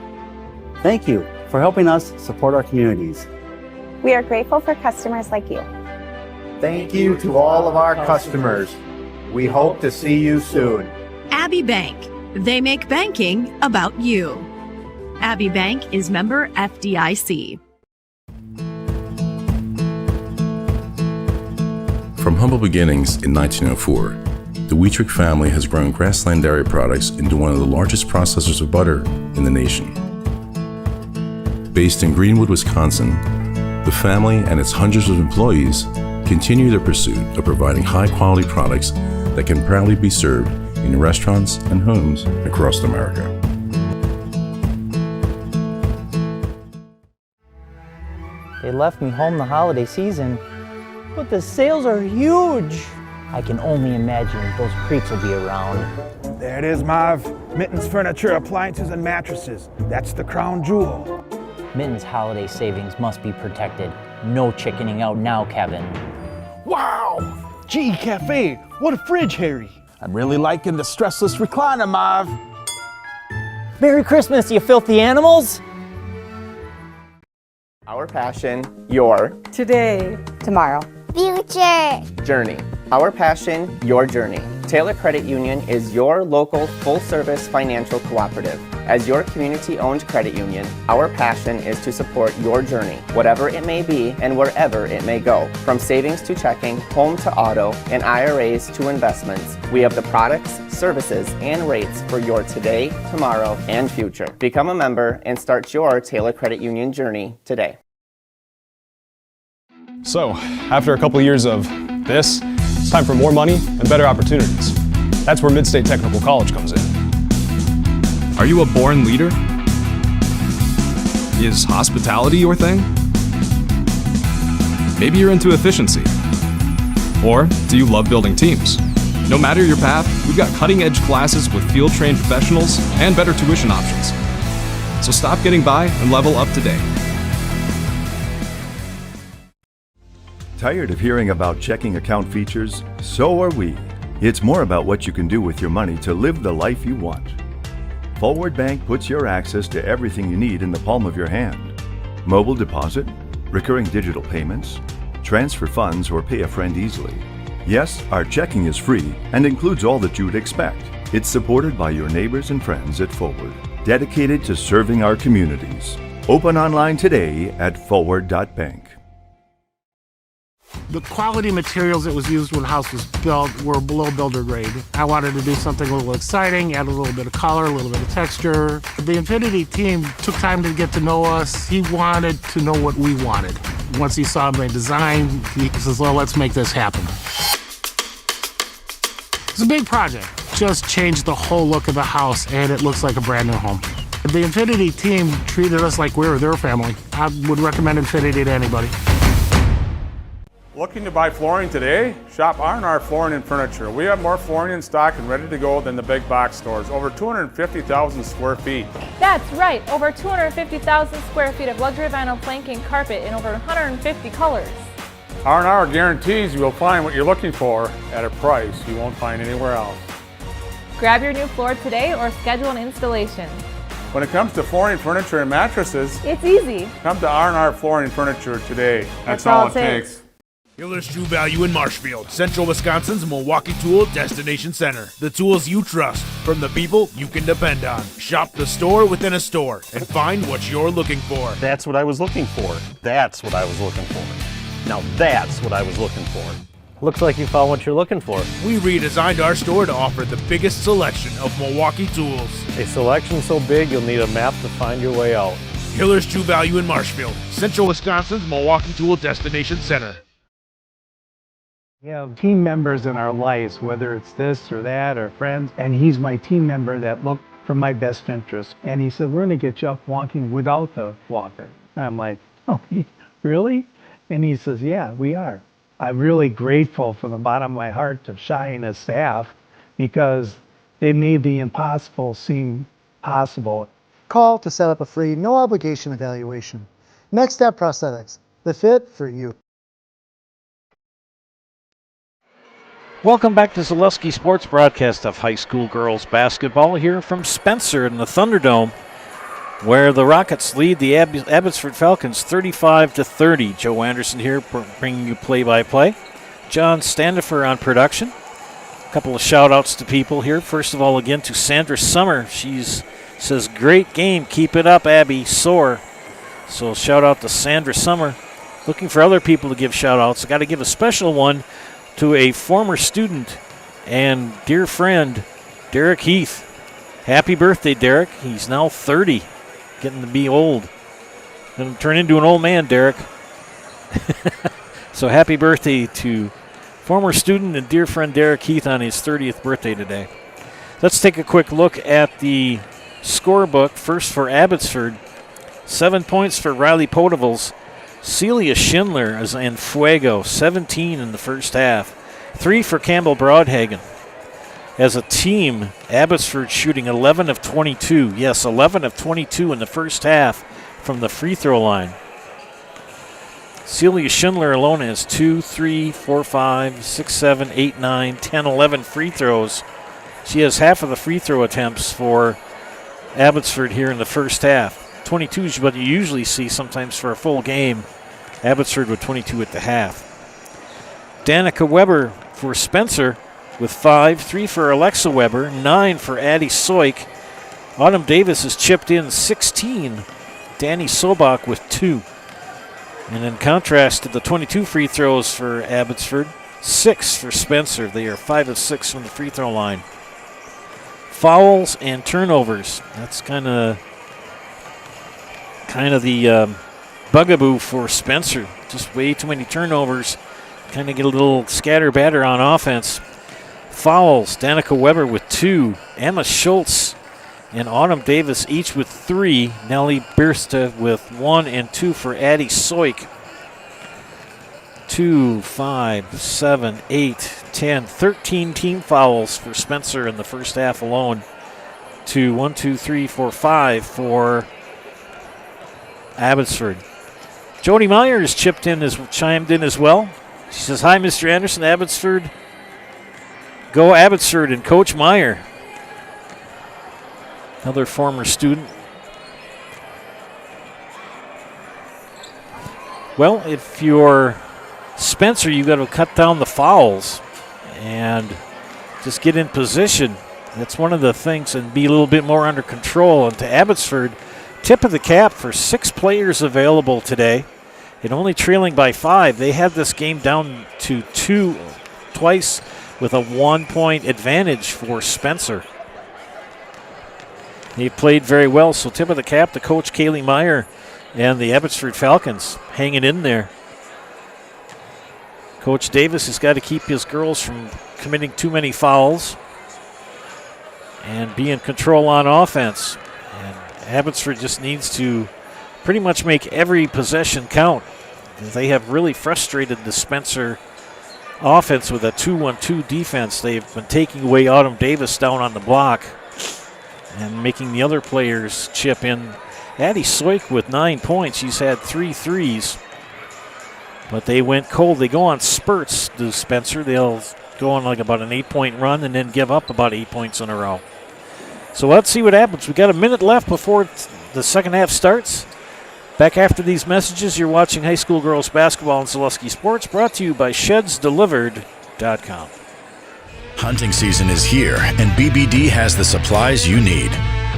Thank you for helping us support our communities. We are grateful for customers like you. Thank you to all of our customers. We hope to see you soon. Abbey Bank. They make banking about you. Abbey Bank is member FDIC. From humble beginnings in 1904, the Wheatrick family has grown Grassland Dairy Products into one of the largest processors of butter in the nation. Based in Greenwood, Wisconsin, the family and its hundreds of employees continue their pursuit of providing high-quality products that can proudly be served in restaurants and homes across America. They left me home the holiday season, but the sales are huge. I can only imagine those creeps will be around. There it is, Marv. Mittens Furniture, Appliances, and Mattresses. That's the crown jewel. Mittens' holiday savings must be protected. No chickening out now, Kevin. Wow! Gee, Cafe, what a fridge, Harry. I'm really liking the stressless recliner, Marv. Merry Christmas, you filthy animals! Our passion, your Today. Tomorrow. Future. journey. Our passion, your journey. Taylor Credit Union is your local full-service financial cooperative. As your community-owned credit union, our passion is to support your journey, whatever it may be and wherever it may go. From savings to checking, home to auto, and IRAs to investments, we have the products, services, and rates for your today, tomorrow, and future. Become a member and start your Taylor Credit Union journey today. So, after a couple years of this, it's time for more money and better opportunities. That's where Mid-State Technical College comes in. Are you a born leader? Is hospitality your thing? Maybe you're into efficiency. Or do you love building teams? No matter your path, we've got cutting-edge classes with field-trained professionals and better tuition options. So stop getting by and level up today. Tired of hearing about checking account features? So are we. It's more about what you can do with your money to live the life you want. Forward Bank puts your access to everything you need in the palm of your hand. Mobile deposit, recurring digital payments, transfer funds, or pay a friend easily. Yes, our checking is free and includes all that you would expect. It's supported by your neighbors and friends at Forward, dedicated to serving our communities. Open online today at forward.bank. The quality materials that was used when the house was built were below builder grade. I wanted to do something a little exciting, add a little bit of color, a little bit of texture. The Infinity team took time to get to know us. He wanted to know what we wanted. Once he saw my design, he says, well, let's make this happen. It's a big project. Just changed the whole look of the house, and it looks like a brand new home. The Infinity team treated us like we were their family. I would recommend Infinity to anybody. Looking to buy flooring today? Shop R&R Flooring and Furniture. We have more flooring in stock and ready to go than the big box stores. Over 250,000 square feet. That's right, over 250,000 square feet of luxury vinyl planking carpet in over 150 colors. R&R guarantees you will find what you're looking for at a price you won't find anywhere else. Grab your new floor today or schedule an installation. When it comes to flooring, furniture, and mattresses, it's easy. Come to R&R Flooring and Furniture today. That's all it takes. Hiller's True Value in Marshfield, Central Wisconsin's Milwaukee Tool Destination Center. The tools you trust from the people you can depend on. Shop the store within a store and find what you're looking for. That's what I was looking for. That's what I was looking for. Now that's what I was looking for. Looks like you found what you're looking for. We redesigned our store to offer the biggest selection of Milwaukee tools. A selection so big you'll need a map to find your way out. Hiller's True Value in Marshfield, Central Wisconsin's Milwaukee Tool Destination Center. We have team members in our lives, whether it's this or that or friends, and he's my team member that looked for my best interest. And he said, we're going to get you up walking without the walker. And I'm like, oh, really? And he says, yeah, we are. I'm really grateful from the bottom of my heart to Shai and his staff because they made the impossible seem possible. Call to set up a free, no obligation evaluation. Next Step Prosthetics, the fit for you. Welcome back to Zaleski Sports broadcast of high school girls basketball here from Spencer in the Thunderdome, where the Rockets lead the Abbotsford Falcons 35-30. Joe Anderson here bringing you play-by-play. John Standifer on production. A couple of shout-outs to people here. First of all, again, to Sandra Summer. She says, great game. Keep it up, Abby. Soar. So shout-out to Sandra Summer. Looking for other people to give shout-outs. I got to give a special one to a former student and dear friend, Derek Heath. Happy birthday, Derek. He's now 30, getting to be old. Going to turn into an old man, Derek. So happy birthday to former student and dear friend Derek Heath on his 30th birthday today. Let's take a quick look at the scorebook. First for Abbotsford, 7 points for Riley Potavels. Celia Schindler and Fuego, 17 in the first half. 3 for Campbell Broadhagen. As a team, Abbotsford shooting 11 of 22. Yes, 11 of 22 in the first half from the free throw line. Celia Schindler alone has 2, 3, 4, 5, 6, 7, 8, 9, 10, 11 free throws. She has half of the free throw attempts for Abbotsford here in the first half. 22 is what you usually see sometimes for a full game. Abbotsford with 22 at the half. Danica Weber for Spencer with 5, 3 for Alexa Weber, 9 for Addie Soik. Autumn Davis has chipped in 16. Danny Sobach with 2. And in contrast to the 22 free throws for Abbotsford, 6 for Spencer. They are 5 of 6 from the free throw line. Fouls and turnovers. That's kind of the bugaboo for Spencer. Just way too many turnovers. Kind of get a little scatter batter on offense. Fouls, Danica Weber with 2. Emma Schultz and Autumn Davis each with 3. Nellie Birsta with 1 and 2 for Addie Soik. 2, 5, 7, 8, 10, 13 team fouls for Spencer in the first half alone. 2, 1, 2, 3, 4, 5 for Abbotsford. Jody Myers chimed in as well. She says, "Hi, Mr. Anderson, Abbotsford. Go Abbotsford and Coach Meyer." Another former student. Well, if you're Spencer, you've got to cut down the fouls and just get in position. That's one of the things, and be a little bit more under control. And to Abbotsford, tip of the cap for 6 players available today, and only trailing by 5. They had this game down to 2 twice with a 1-point advantage for Spencer. They played very well, so tip of the cap to Coach Kaylee Meyer and the Abbotsford Falcons hanging in there. Coach Davis has got to keep his girls from committing too many fouls and be in control on offense. And Abbotsford just needs to pretty much make every possession count. They have really frustrated the Spencer offense with a 2-1-2 defense. They've been taking away Autumn Davis down on the block and making the other players chip in. Addie Soik with 9 points. She's had 3 threes, but they went cold. They go on spurts to Spencer. They'll go on like about an 8-point run and then give up about 8 points in a row. So let's see what happens. We got a minute left before the second half starts. Back after these messages, you're watching high school girls basketball on Zaleski Sports, brought to you by ShedsDelivered.com. Hunting season is here, and BBD has the supplies you need.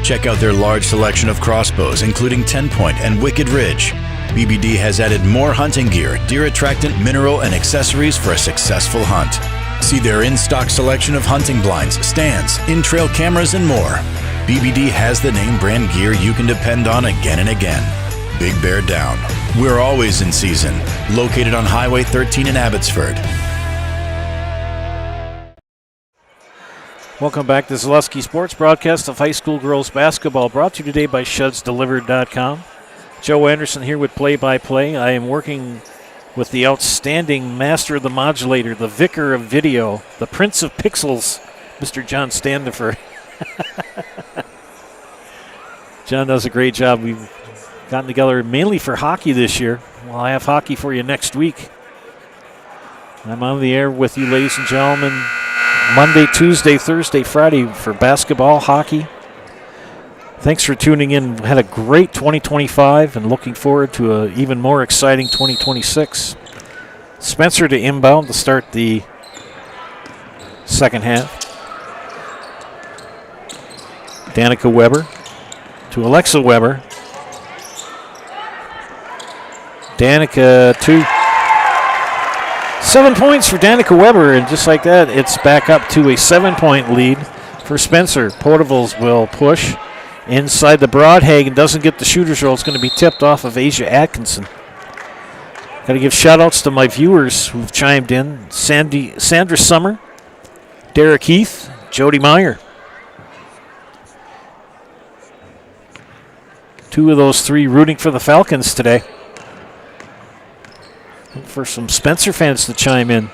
Check out their large selection of crossbows, including 10-point and Wicked Ridge. BBD has added more hunting gear, deer attractant, mineral, and accessories for a successful hunt. See their in-stock selection of hunting blinds, stands, in-trail cameras, and more. BBD has the name brand gear you can depend on again and again. Big Bear Down. We're always in season. Located on Highway 13 in Abbotsford. Welcome back to Zaleski Sports, broadcast of high school girls basketball, brought to you today by ShedsDelivered.com. Joe Anderson here with play-by-play. I am working with the outstanding master of the modulator, the vicar of video, the prince of pixels, Mr. John Standifer. John does a great job. We've gotten together mainly for hockey this year. Well, I have hockey for you next week. I'm on the air with you, ladies and gentlemen, Monday, Tuesday, Thursday, Friday for basketball, hockey. Thanks for tuning in. Had a great 2025 and looking forward to an even more exciting 2026. Spencer to inbound to start the second half. Danica Weber to Alexa Weber. Danica 2. 7 points for Danica Weber, and just like that, it's back up to a 7-point lead for Spencer. Portavals will push inside the Broadhagen. Doesn't get the shooter's roll. It's going to be tipped off of Asia Atkinson. Got Got to give shout-outs to my viewers who've chimed in. Sandra Summer, Derek Heath, Jody Meyer. 2 of those 3 rooting for the Falcons today. Look for some Spencer fans to chime in.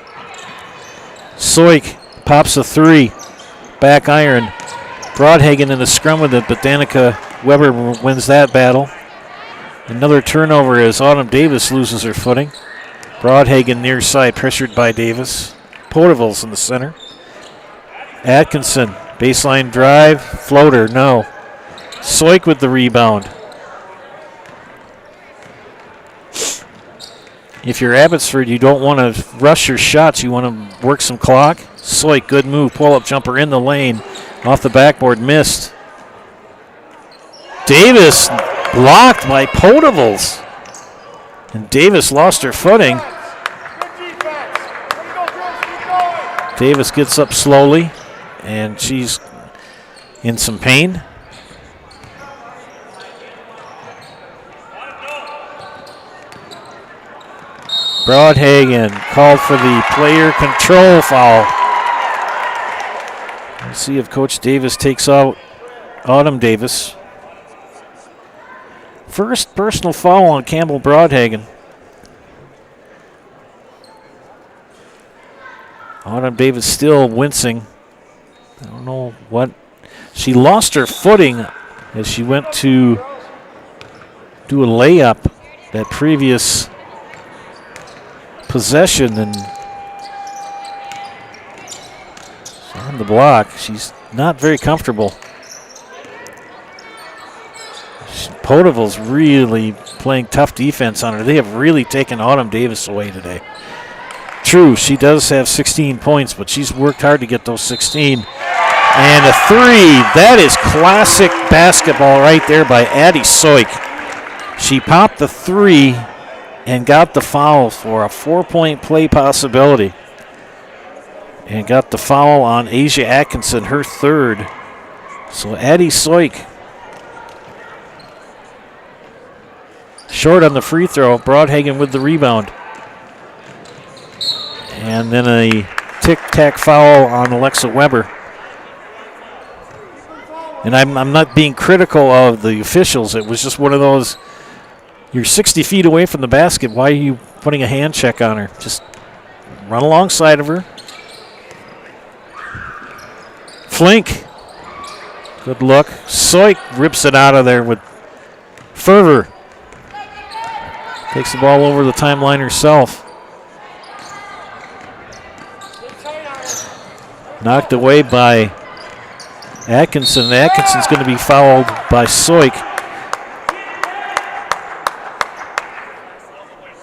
Soik pops a 3. Back iron. Broadhagen in the scrum with it, but Danica Weber wins that battle. Another turnover as Autumn Davis loses her footing. Broadhagen near side, pressured by Davis. Porterville's in the center. Atkinson, baseline drive, floater, no. Soik with the rebound. If you're Abbotsford, you don't want to rush your shots. You want to work some clock. Soik, good move. Pull-up jumper in the lane. Off the backboard, missed. Davis blocked by Potables. And Davis lost her footing. Davis gets up slowly, and she's in some pain. Broadhagen called for the player control foul. Let's see if Coach Davis takes out Autumn Davis. First personal foul on Campbell Broadhagen. Autumn Davis still wincing. I don't know what. She lost her footing as she went to do a layup that previous possession, and on the block. She's not very comfortable. Potaville's really playing tough defense on her. They have really taken Autumn Davis away today. True, she does have 16 points, but she's worked hard to get those 16. And a 3. That is classic basketball right there by Addie Soik. She popped the 3 and got the foul for a 4-point play possibility. And got the foul on Asia Atkinson, her 3rd. So Addie Soik short on the free throw. Broadhagen with the rebound. And then a tic-tac foul on Alexa Weber. And I'm not being critical of the officials. It was just one of those, you're 60 feet away from the basket. Why are you putting a hand check on her? Just run alongside of her. Flink. Good look. Soik rips it out of there with fervor. Takes the ball over the timeline herself. Knocked away by Atkinson. Atkinson's going to be fouled by Soik.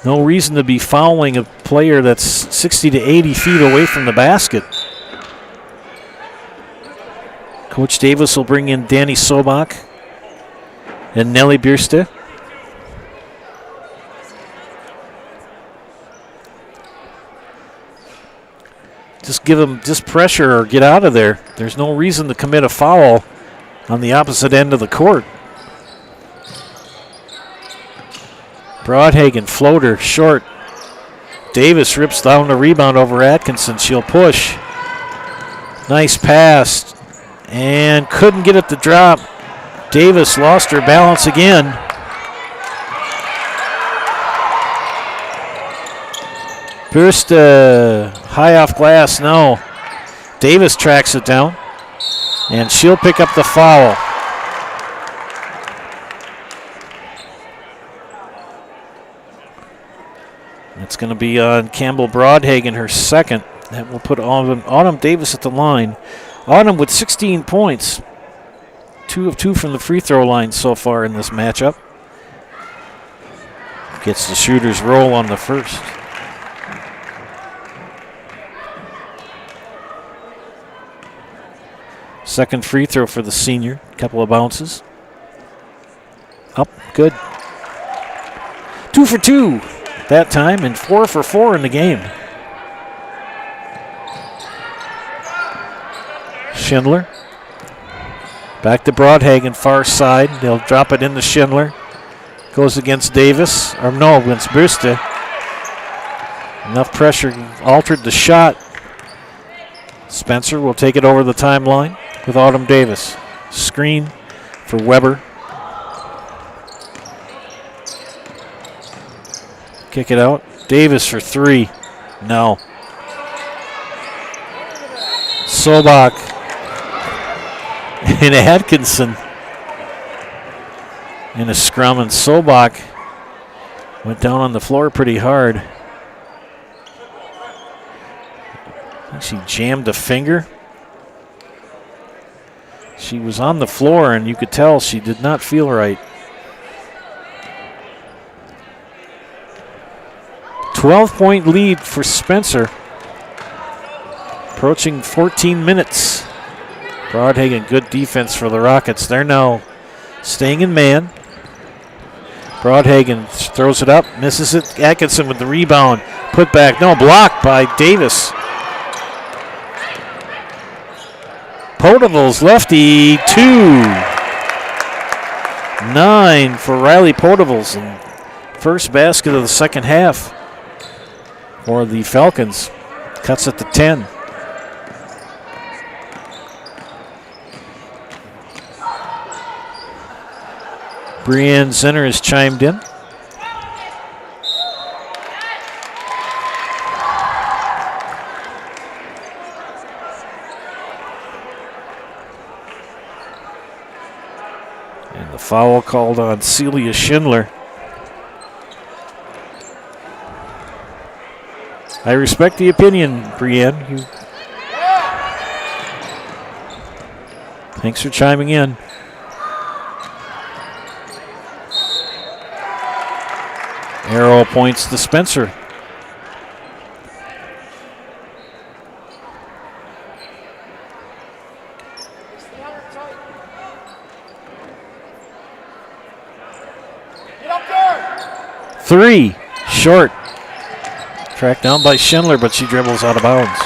No reason to be fouling a player that's 60 to 80 feet away from the basket. Coach Davis will bring in Danny Sobach and Nellie Bierste. Just give them just pressure or get out of there. There's no reason to commit a foul on the opposite end of the court. Broadhagen, floater, short. Davis rips down the rebound over Atkinson. She'll push. Nice pass. And couldn't get it to drop. Davis lost her balance again. First high off glass, no. Davis tracks it down. And she'll pick up the foul. It's going to be on Campbell Broadhagen, her 2nd. That will put Autumn Davis at the line. Autumn with 16 points. 2 of 2 from the free throw line so far in this matchup. Gets the shooter's roll on the first. Second free throw for the senior. Couple of bounces. Up, good. 2 for 2 that time, and 4 for 4 in the game. Schindler. Back to Broadhagen, far side. They'll drop it into Schindler. Goes against Davis, or no, against Bierste. Enough pressure altered the shot. Spencer will take it over the timeline with Autumn Davis. Screen for Weber. Kick it out. Davis for three. No. Sobak and Atkinson in a scrum, and Sobak went down on the floor pretty hard. I think she jammed a finger. She was on the floor, and you could tell she did not feel right. 12-point lead for Spencer. Approaching 14 minutes. Broadhagen, good defense for the Rockets. They're now staying in man. Broadhagen throws it up, misses it. Atkinson with the rebound. Put back, no, blocked by Davis. Potaville's lefty, 9 for Riley Potaville's. And first basket of the second half for the Falcons. Cuts it to 10. Brianne Zinner has chimed in. And the foul called on Celia Schindler. I respect the opinion, Brianne. Thanks for chiming in. Arrow points to Spencer. Three, short. Tracked down by Schindler, but she dribbles out of bounds.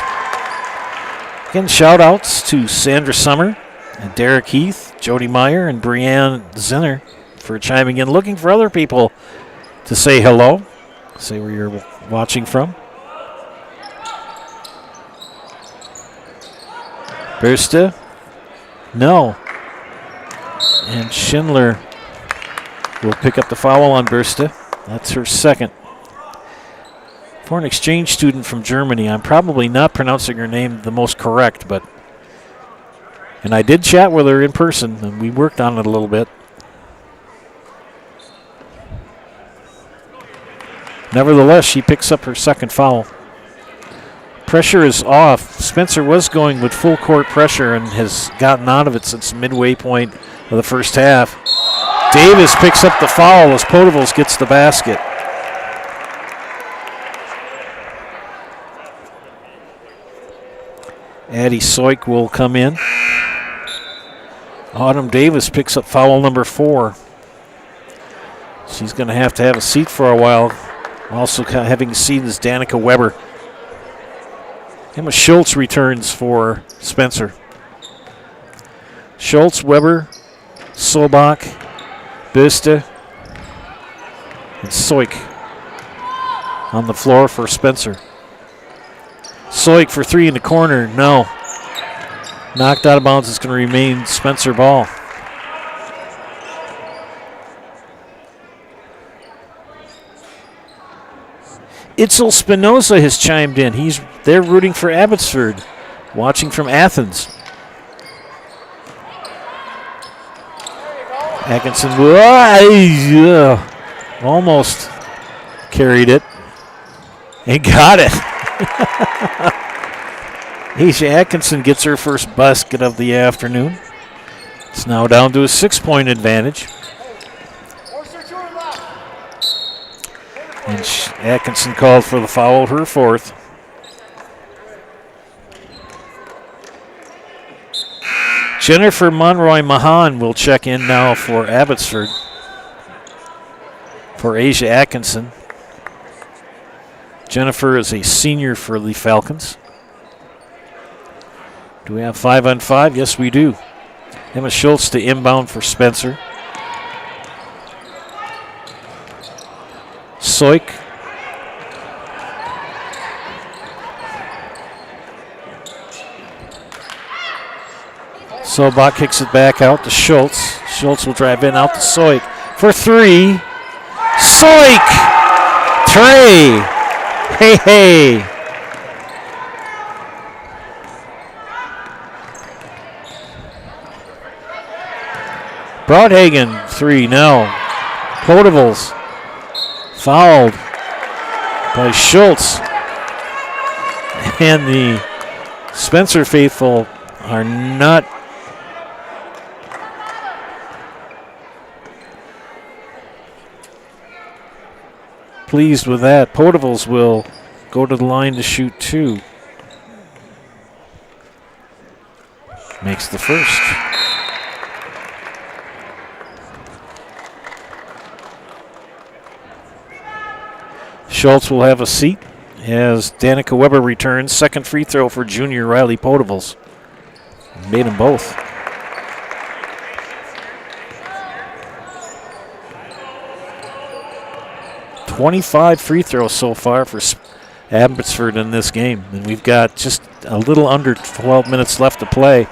Again, shout outs to Sandra Summer and Derek Heath, Jody Meyer, and Brianne Zinner for chiming in, looking for other people to say hello, say where you're watching from. Bursta, no. And Schindler will pick up the foul on Bursta. That's her second. Foreign exchange student from Germany. I'm probably not pronouncing her name the most correct, and I did chat with her in person, and we worked on it a little bit. Nevertheless, she picks up her second foul. Pressure is off. Spencer was going with full court pressure and has gotten out of it since midway point of the first half. Davis picks up the foul as Potaville's gets the basket. Addie Soik will come in. Autumn Davis picks up foul number 4. She's going to have a seat for a while. Also having a seat is Danica Weber. Emma Schultz returns for Spencer. Schultz, Weber, Sobak, Bista, and Soik on the floor for Spencer. Soik for three in the corner, no. Knocked out of bounds, it's going to remain Spencer ball. Itzel Spinoza has chimed in. They're rooting for Abbotsford, watching from Athens. Atkinson almost carried it and got it. Asia Atkinson gets her first basket of the afternoon. It's now down to a 6-point advantage. And Atkinson called for the foul, her fourth. Jennifer Monroy Mahan will check in now for Abbotsford for Asia Atkinson. Jennifer is a senior for the Falcons. Do we have 5-on-5? Yes, we do. Emma Schultz to inbound for Spencer. Soik. Sobach kicks it back out to Schultz. Schultz will drive in out to Soik for three. Soik! Trey! Hey! Broadhagen, three, no. Potevils, fouled by Schultz. And the Spencer faithful are not pleased with that. Potevils will go to the line to shoot two. Makes the first. Schultz will have a seat as Danica Weber returns. Second free throw for junior Riley Potevils. Made them both. .25 free throws so far for Abbotsford in this game. And we've got just a little under 12 minutes left to play.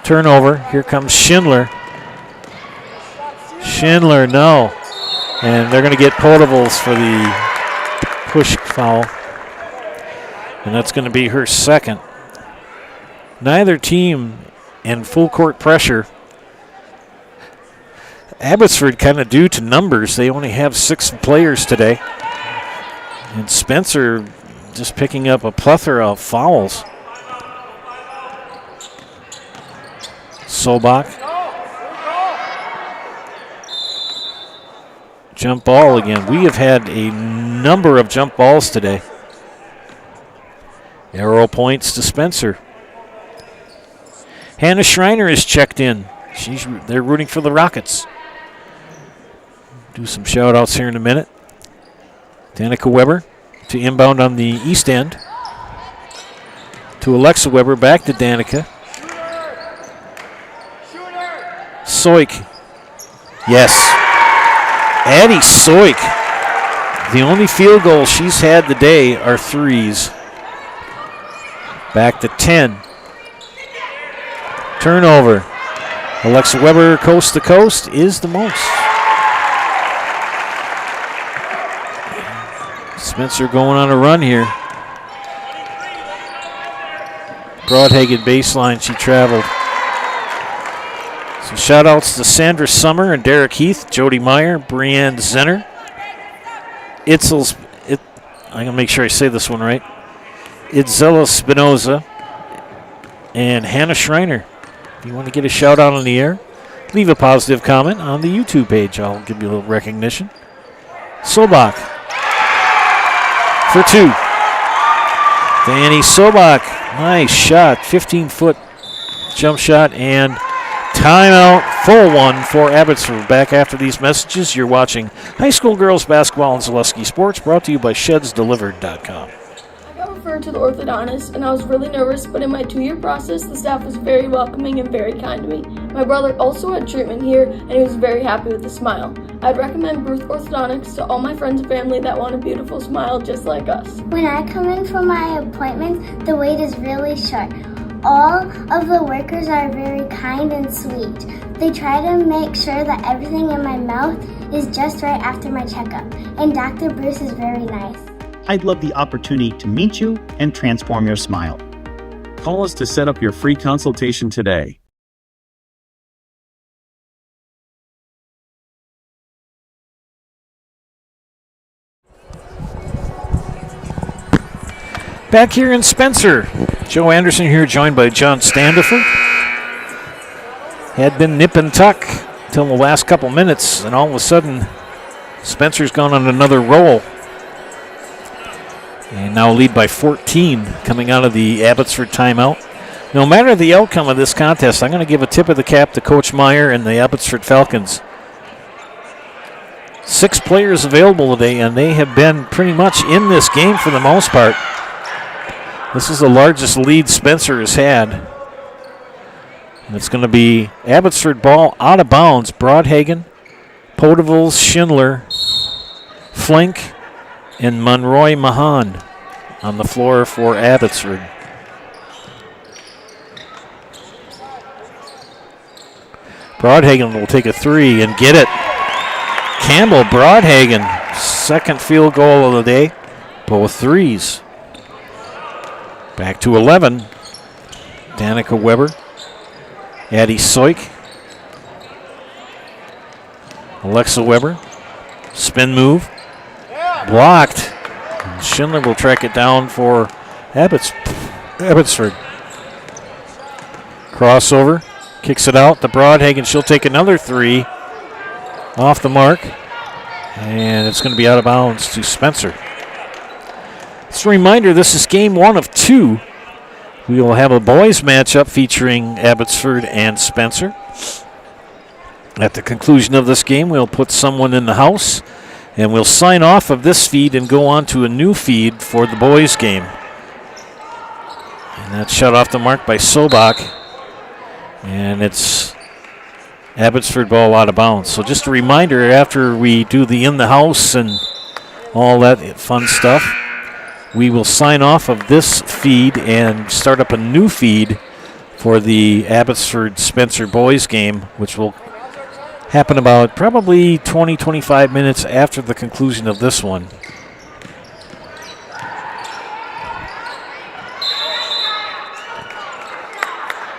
Turnover. Here comes Schindler. Schindler, no. And they're going to get Potevils for the push foul. And that's going to be her second. Neither team in full court pressure. Abbotsford kind of due to numbers. They only have 6 players today. And Spencer just picking up a plethora of fouls. Sobach. Jump ball again. We have had a number of jump balls today. Arrow points to Spencer. Hannah Schreiner is checked in. They're rooting for the Rockets. Do some shout outs here in a minute. Danica Weber to inbound on the east end. To Alexa Weber, back to Danica. Soik. Yes. Addie Soik. The only field goals she's had today are threes. Back to 10. Turnover. Alexa Weber, coast to coast, is the most. Spencer going on a run here. Broadhagen baseline, she traveled. So shout outs to Sandra Summer and Derek Heath, Jody Meyer, Brianne Zenner. I'm going to make sure I say this one right. Itzela Spinoza and Hannah Schreiner. If you want to get a shout out on the air, leave a positive comment on the YouTube page. I'll give you a little recognition. Sobach for two. Danny Sobach, nice shot, 15-foot jump shot, and timeout, full one for Abbotsford. Back after these messages, you're watching High School Girls Basketball and Zaleski Sports, brought to you by ShedsDelivered.com. I got referred to the orthodontist, and I was really nervous, but in my 2-year process, the staff was very welcoming and very kind to me. My brother also had treatment here, and he was very happy with the smile. I'd recommend Bruce Orthodontics to all my friends and family that want a beautiful smile just like us. When I come in for my appointment, the wait is really short. All of the workers are very kind and sweet. They try to make sure that everything in my mouth is just right after my checkup, and Dr. Bruce is very nice. I'd love the opportunity to meet you and transform your smile. Call us to set up your free consultation today. Back here in Spencer, Joe Anderson here, joined by John Standifer. Had been nip and tuck till the last couple minutes, and all of a sudden, Spencer's gone on another roll. And now lead by 14 coming out of the Abbotsford timeout. No matter the outcome of this contest, I'm going to give a tip of the cap to Coach Meyer and the Abbotsford Falcons. 6 players available today, and they have been pretty much in this game for the most part. This is the largest lead Spencer has had. And it's going to be Abbotsford ball out of bounds. Broadhagen, Potevils, Schindler, Flink, and Monroy Mahan on the floor for Abbotsford. Broadhagen will take a three and get it. Campbell Broadhagen, second field goal of the day, both threes. Back to 11. Danica Weber, Addie Soik, Alexa Weber, spin move, blocked. Schindler will track it down for Abbotsford. Crossover, kicks it out to Broadhagen. She'll take another three off the mark, and it's going to be out of bounds to Spencer. Just a reminder, this is game 1 of 2. We will have a boys matchup featuring Abbotsford and Spencer. At the conclusion of this game, we'll put someone in the house, and we'll sign off of this feed and go on to a new feed for the boys game. And that's shut off the mark by Sobach, and it's Abbotsford ball out of bounds. So just a reminder, after we do the in the house and all that fun stuff, we will sign off of this feed and start up a new feed for the Abbotsford-Spencer boys game, which will happen about probably 20-25 minutes after the conclusion of this one.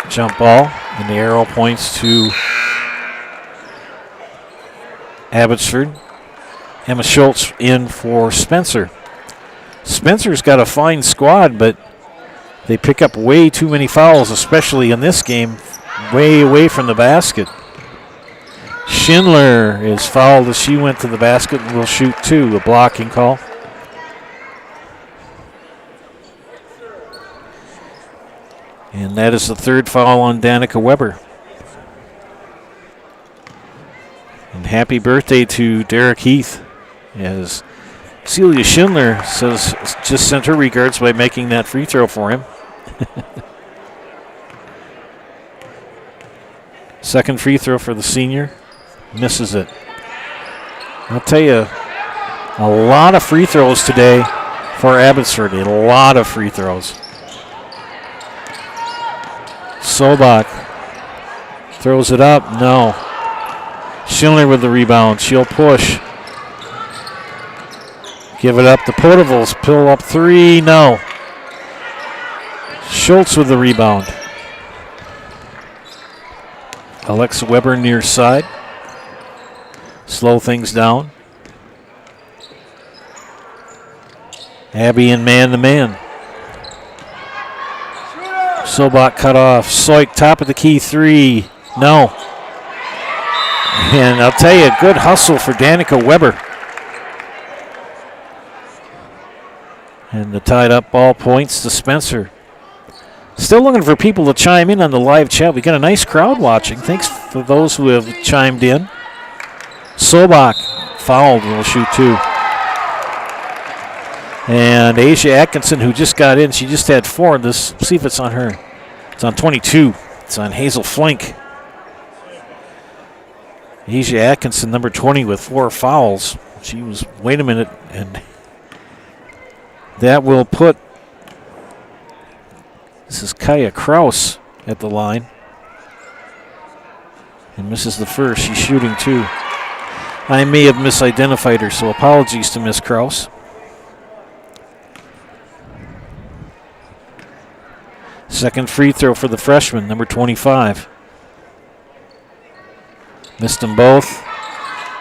Jump ball, and the arrow points to Abbotsford. Emma Schultz in for Spencer. Spencer's got a fine squad, but they pick up way too many fouls, especially in this game, way away from the basket. Schindler is fouled as she went to the basket and will shoot 2, a blocking call. And that is the 3rd foul on Danica Weber. And happy birthday to Derek Heath, as Celia Schindler says just sent her regards by making that free throw for him. Second free throw for the senior. Misses it. I'll tell you, a lot of free throws today for Abbotsford. A lot of free throws. Sobach throws it up. No. Schindler with the rebound. She'll push. Give it up to Portavals. Pull up 3. No. Schultz with the rebound. Alexa Weber near side. Slow things down. Abby in man-to-man. Sobach cut off. Soik, top of the key 3. No. And I'll tell you, good hustle for Danica Weber. And the tied up ball points to Spencer. Still looking for people to chime in on the live chat. We got a nice crowd watching. Thanks for those who have chimed in. Sobach fouled and will shoot 2. And Asia Atkinson, who just got in, she just had 4. Let's see if it's on her. It's on 22. It's on Hazel Flink. Asia Atkinson, number 20, with 4 fouls. She was, wait a minute, and that will put, this is Kaya Kraus at the line. And misses the first. She's shooting 2. I may have misidentified her, so apologies to Miss Kraus. Second free throw for the freshman, number 25. Missed them both.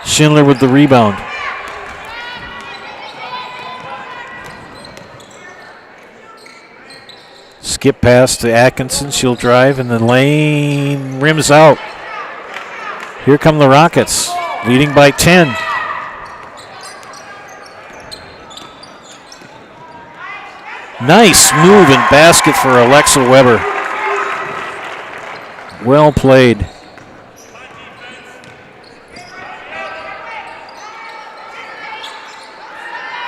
Schindler with the rebound. Skip pass to Atkinson. She'll drive, and the lane rims out. Here come the Rockets, leading by 10. Nice move and basket for Alexa Weber. Well played.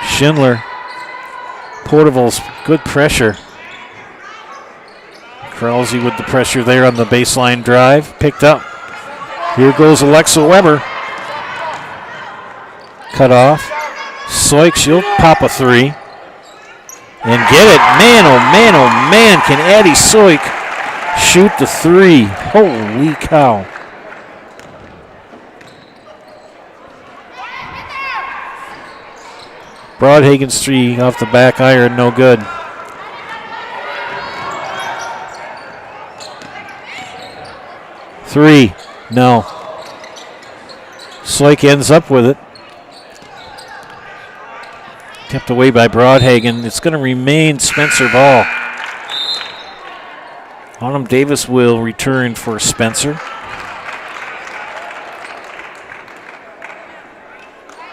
Schindler. Portavals, good pressure. Krause with the pressure there on the baseline drive. Picked up. Here goes Alexa Weber. Cut off. Soik, she'll pop a 3. And get it. Man, oh man, oh man. Can Addie Soik shoot the 3? Holy cow. Broadhagen's 3 off the back iron, no good. Three, no. Soik ends up with it. Kept away by Broadhagen. It's going to remain Spencer ball. Autumn Davis will return for Spencer.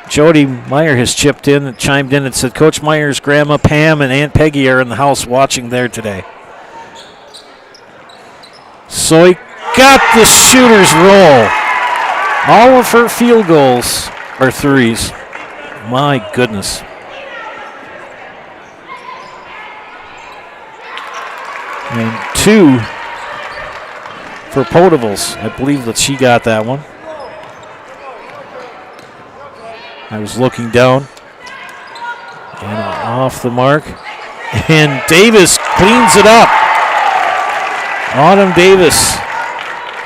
Jody Meyer has chimed in and said, Coach Meyer's grandma Pam and Aunt Peggy are in the house watching there today. Soik got the shooter's roll. All of her field goals are threes. My goodness. And 2 for Potables. I believe that she got that one. I was looking down. And off the mark. And Davis cleans it up. Autumn Davis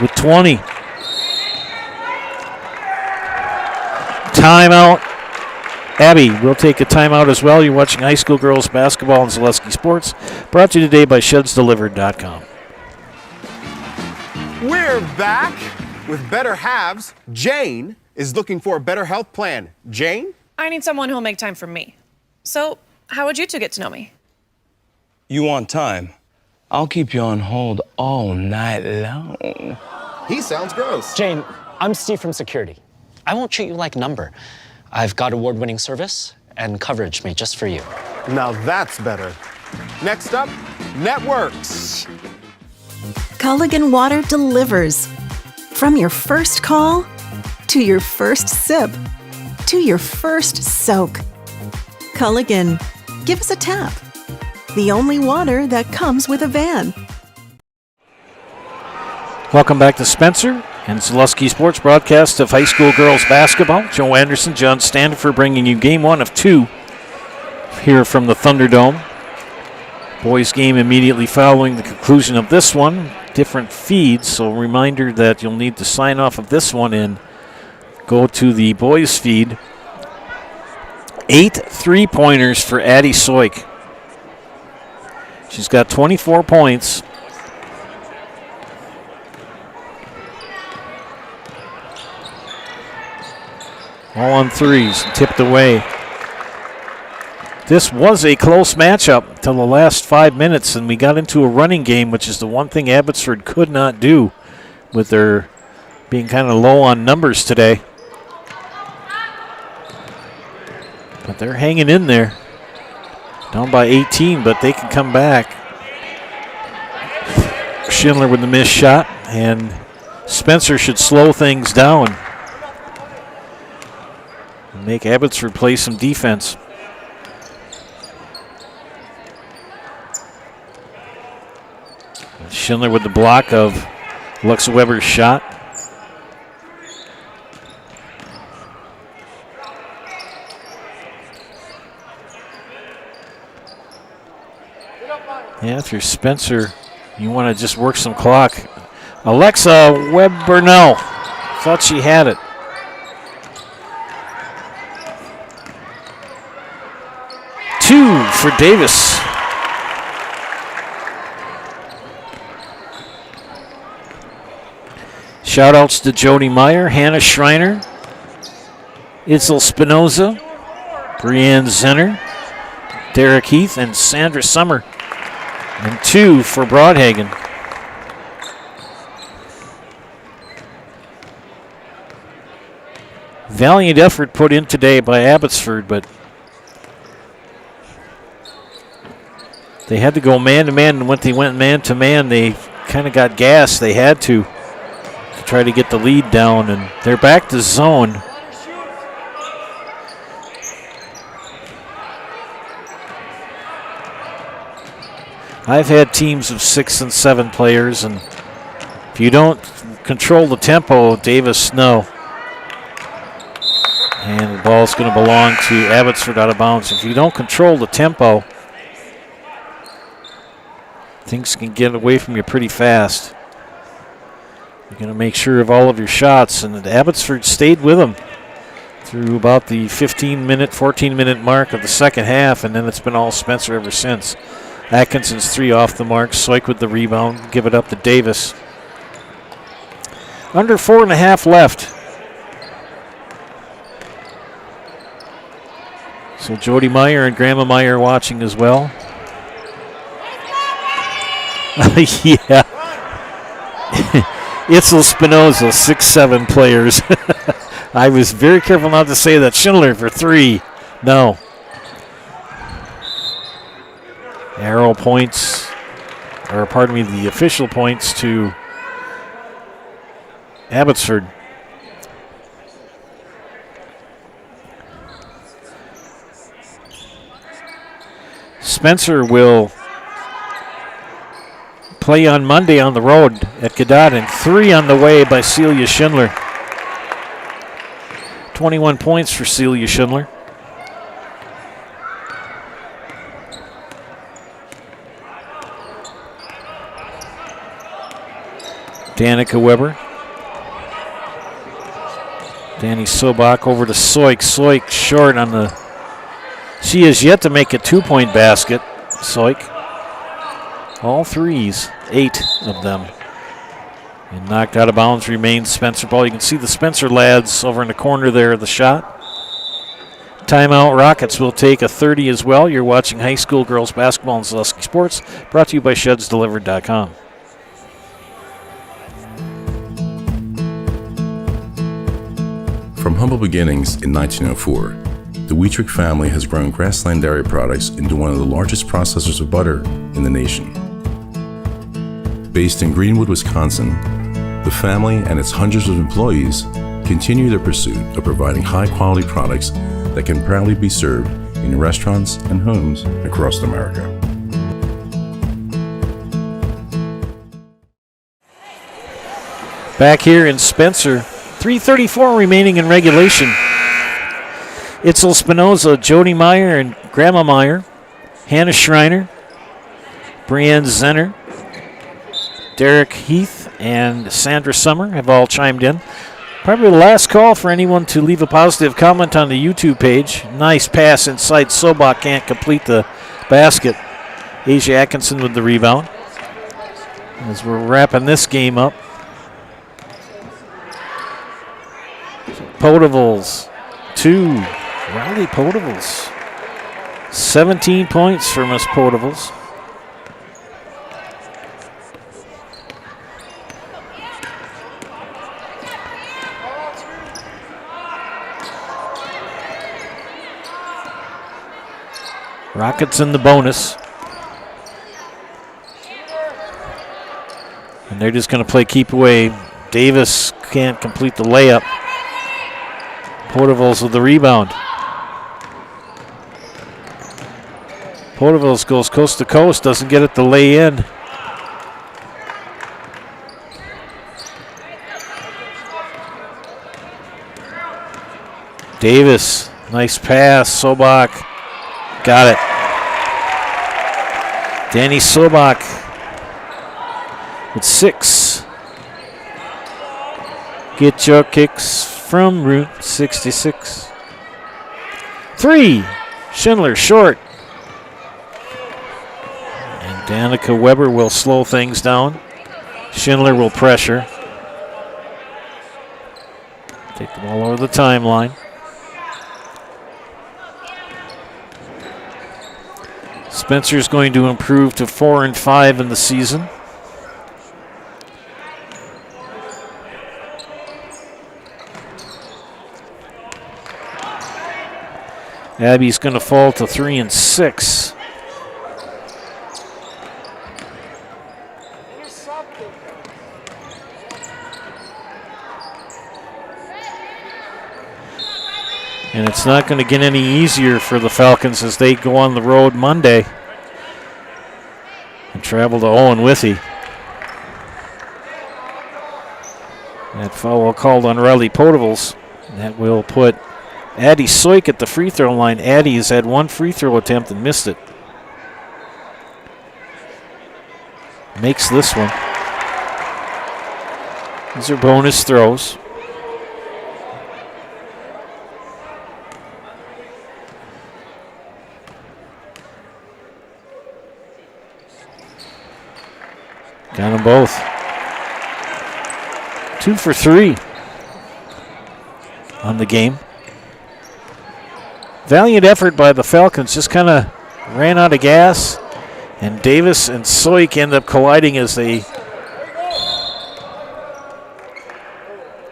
with 20. Timeout. Abby will take a timeout as well. You're watching high school girls basketball on Zaleski Sports. Brought to you today by ShedsDelivered.com. We're back with Better Halves. Jane is looking for a better health plan. Jane? I need someone who'll make time for me. So, how would you two get to know me? You want time? I'll keep you on hold all night long. He sounds gross. Jane, I'm Steve from security. I won't treat you like a number. I've got award-winning service and coverage made just for you. Now that's better. Next up, networks. Culligan Water delivers. From your first call, to your first sip, to your first soak. Culligan, give us a tap. The only water that comes with a van. Welcome back to Spencer and Zaleski Sports broadcast of high school girls basketball. Joe Anderson, John Standifer bringing you game 1 of 2 here from the Thunderdome. Boys game immediately following the conclusion of this one. Different feeds, so a reminder that you'll need to sign off of this one and go to the boys feed. 8 3-pointers for Addie Soik. She's got 24 points. All on threes, tipped away. This was a close matchup till the last 5 minutes, and we got into a running game, which is the one thing Abbotsford could not do with their being kind of low on numbers today. But they're hanging in there. Down by 18, but they can come back. Schindler with the missed shot, and Spencer should slow things down. Make Abbotsford play some defense. Schindler with the block of Alexa Weber's shot. Yeah, if you're Spencer, you want to just work some clock. Alexa Weber, no. Thought she had it. Two for Davis. Shout-outs to Jody Meyer, Hannah Schreiner, Itzel Spinoza, Brianne Zenner, Derek Heath, and Sandra Summer. And 2 for Broadhagen. Valiant effort put in today by Abbotsford, but they had to go man-to-man, and when they went man-to-man, they kind of got gassed. They had to try to get the lead down, and they're back to zone. I've had teams of 6 and 7 players, and if you don't control the tempo, Davis, no. And the ball's going to belong to Abbotsford out of bounds. If you don't control the tempo, things can get away from you pretty fast. You're going to make sure of all of your shots, and Abbotsford stayed with them. through about the 14-minute mark of the second half, and then it's been all Spencer ever since. Atkinson's 3 off the mark. Soik with the rebound. Give it up to Davis. Under 4.5 left. So Jody Meyer and Grandma Meyer watching as well. Yeah. Itzel Spinoza, 6'7" players. I was very careful not to say that. Schindler for 3. No. Arrow points, or pardon me, the official points to Abbotsford. Spencer will play on Monday on the road at Cadott, and 3 on the way by Celia Schindler. 21 points for Celia Schindler. Danica Weber. Danny Sobak over to Soik. Soik short on the... She has yet to make a 2-point basket, Soik. All threes, 8 of them. And knocked out of bounds remains Spencer ball. You can see the Spencer lads over in the corner there of the shot. Timeout. Rockets will take a 30 as well. You're watching high school girls basketball in Zaleski Sports, brought to you by ShedsDelivered.com. From humble beginnings in 1904, the Wheatrick family has grown Grassland Dairy Products into one of the largest processors of butter in the nation. Based in Greenwood, Wisconsin, the family and its hundreds of employees continue their pursuit of providing high-quality products that can proudly be served in restaurants and homes across America. Back here in Spencer, 3:34 remaining in regulation. Itzel Spinoza, Jody Meyer, and Grandma Meyer, Hannah Schreiner, Brianne Zenner, Derek Heath, and Sandra Summer have all chimed in. Probably the last call for anyone to leave a positive comment on the YouTube page. Nice pass inside. Sobak can't complete the basket. Asia Atkinson with the rebound. As we're wrapping this game up. Potavals, 2. Riley Potavals. 17 points for Miss Potavals. Rockets in the bonus. And they're just going to play keep away. Davis can't complete the layup. Potavals with the rebound. Potavals goes coast to coast, doesn't get it to lay in. Davis, nice pass. Sobak got it. Danny Sobak with 6. Get your kicks from Route 66. 3. Schindler short. And Danica Weber will slow things down. Schindler will pressure. Take the ball over the timeline. Spencer's going to improve to 4-5 in the season. Abby's going to fall to 3-6. And it's not going to get any easier for the Falcons as they go on the road Monday and travel to Owen Withee. That foul called on Riley Potavals. That will put Addie Soik at the free throw line. Addie has had 1 free throw attempt and missed it. Makes this one. These are bonus throws. Got them both. 2 for 3 on the game. Valiant effort by the Falcons, just kind of ran out of gas, and Davis and Soik end up colliding as they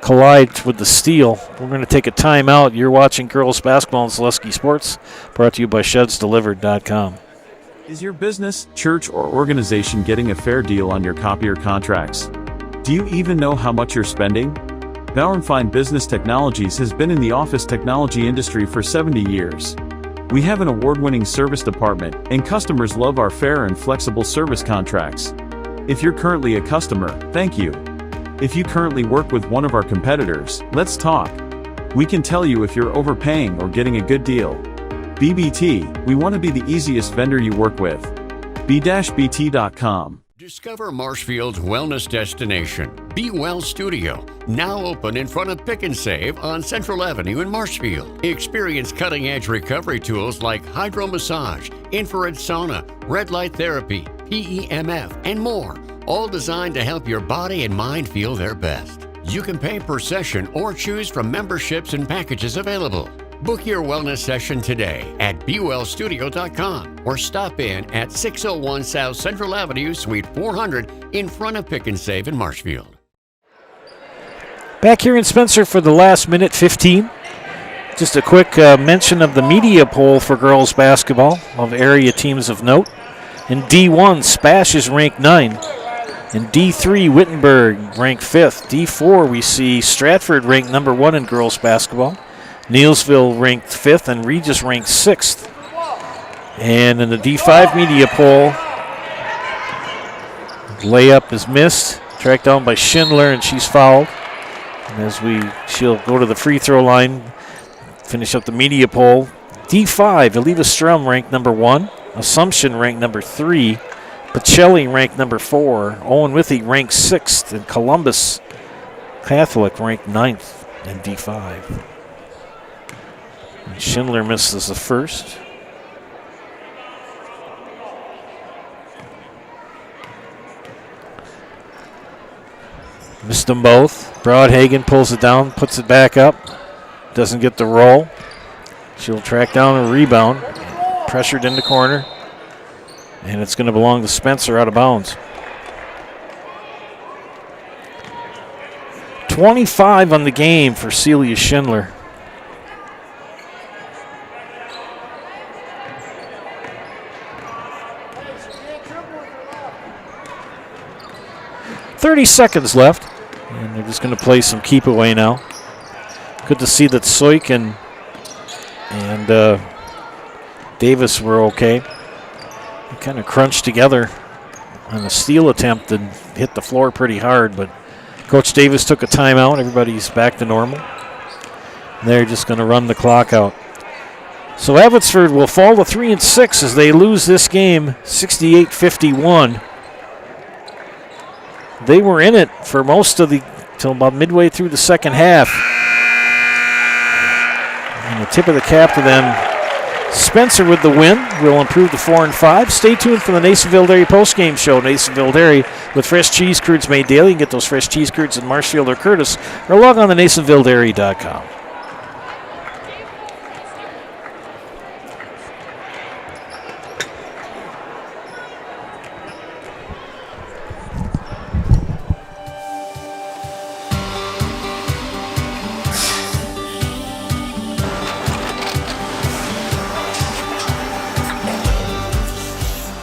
collide with the steal. We're going to take a timeout. You're watching girls basketball on Zaleski Sports, brought to you by ShedsDelivered.com. Is your business, church, or organization getting a fair deal on your copier contracts? Do you even know how much you're spending? Bauer & Fine Business Technologies has been in the office technology industry for 70 years. We have an award-winning service department, and customers love our fair and flexible service contracts. If you're currently a customer, thank you. If you currently work with one of our competitors, let's talk. We can tell you if you're overpaying or getting a good deal. BBT, we want to be the easiest vendor you work with. b-bt.com. Discover Marshfield's wellness destination, Be Well Studio, now open in front of Pick and Save on Central Avenue in Marshfield. Experience cutting-edge recovery tools like hydromassage, infrared sauna, red light therapy, PEMF, and more, all designed to help your body and mind feel their best. You can pay per session or choose from memberships and packages available. Book your wellness session today at BeWellStudio.com or stop in at 601 South Central Avenue, Suite 400 in front of Pick and Save in Marshfield. Back here in Spencer for the last minute 15. Just a quick mention of the media poll for girls basketball of area teams of note. In D1, Spash is ranked 9. In D3, Wittenberg ranked 5th. D4, we see Stratford ranked number 1 in girls basketball. Neilsville ranked 5th, and Regis ranked 6th. And in the D5 media poll, layup is missed, tracked down by Schindler, and she's fouled. And she'll go to the free throw line, finish up the media poll. D5, Eliva Strum ranked number 1, Assumption ranked number 3, Pacelli ranked number 4, Owen Withy ranked 6th, and Columbus Catholic ranked 9th in D5. And Schindler misses the first. Missed them both. Broadhagen pulls it down, puts it back up. Doesn't get the roll. She'll track down a rebound. Pressured in the corner. And it's going to belong to Spencer out of bounds. 25 on the game for Celia Schindler. .30 seconds left, and they're just going to play some keep away now. Good to see that Soik and Davis were okay. They kind of crunched together on a steal attempt and hit the floor pretty hard, but Coach Davis took a timeout. Everybody's back to normal. They're just going to run the clock out. So Abbotsford will fall to 3-6 as they lose this game 68-51. They were in it for most of till about midway through the second half. And the tip of the cap to them. Spencer with the win will improve to 4-5. Stay tuned for the Nasonville Dairy postgame show. Nasonville Dairy with fresh cheese curds made daily. You can get those fresh cheese curds in Marshfield or Curtis, or log on to NasonvilleDairy.com.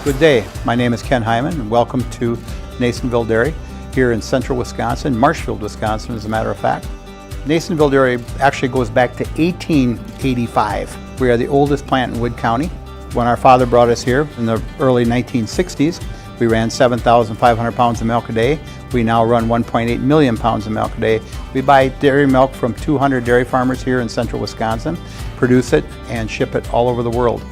Good day. My name is Ken Hyman, and welcome to Nasonville Dairy here in central Wisconsin, Marshfield, Wisconsin, as a matter of fact. Nasonville Dairy actually goes back to 1885. We are the oldest plant in Wood County. When our father brought us here in the early 1960s, we ran 7,500 pounds of milk a day. We now run 1.8 million pounds of milk a day. We buy dairy milk from 200 dairy farmers here in central Wisconsin, produce it, and ship it all over the world.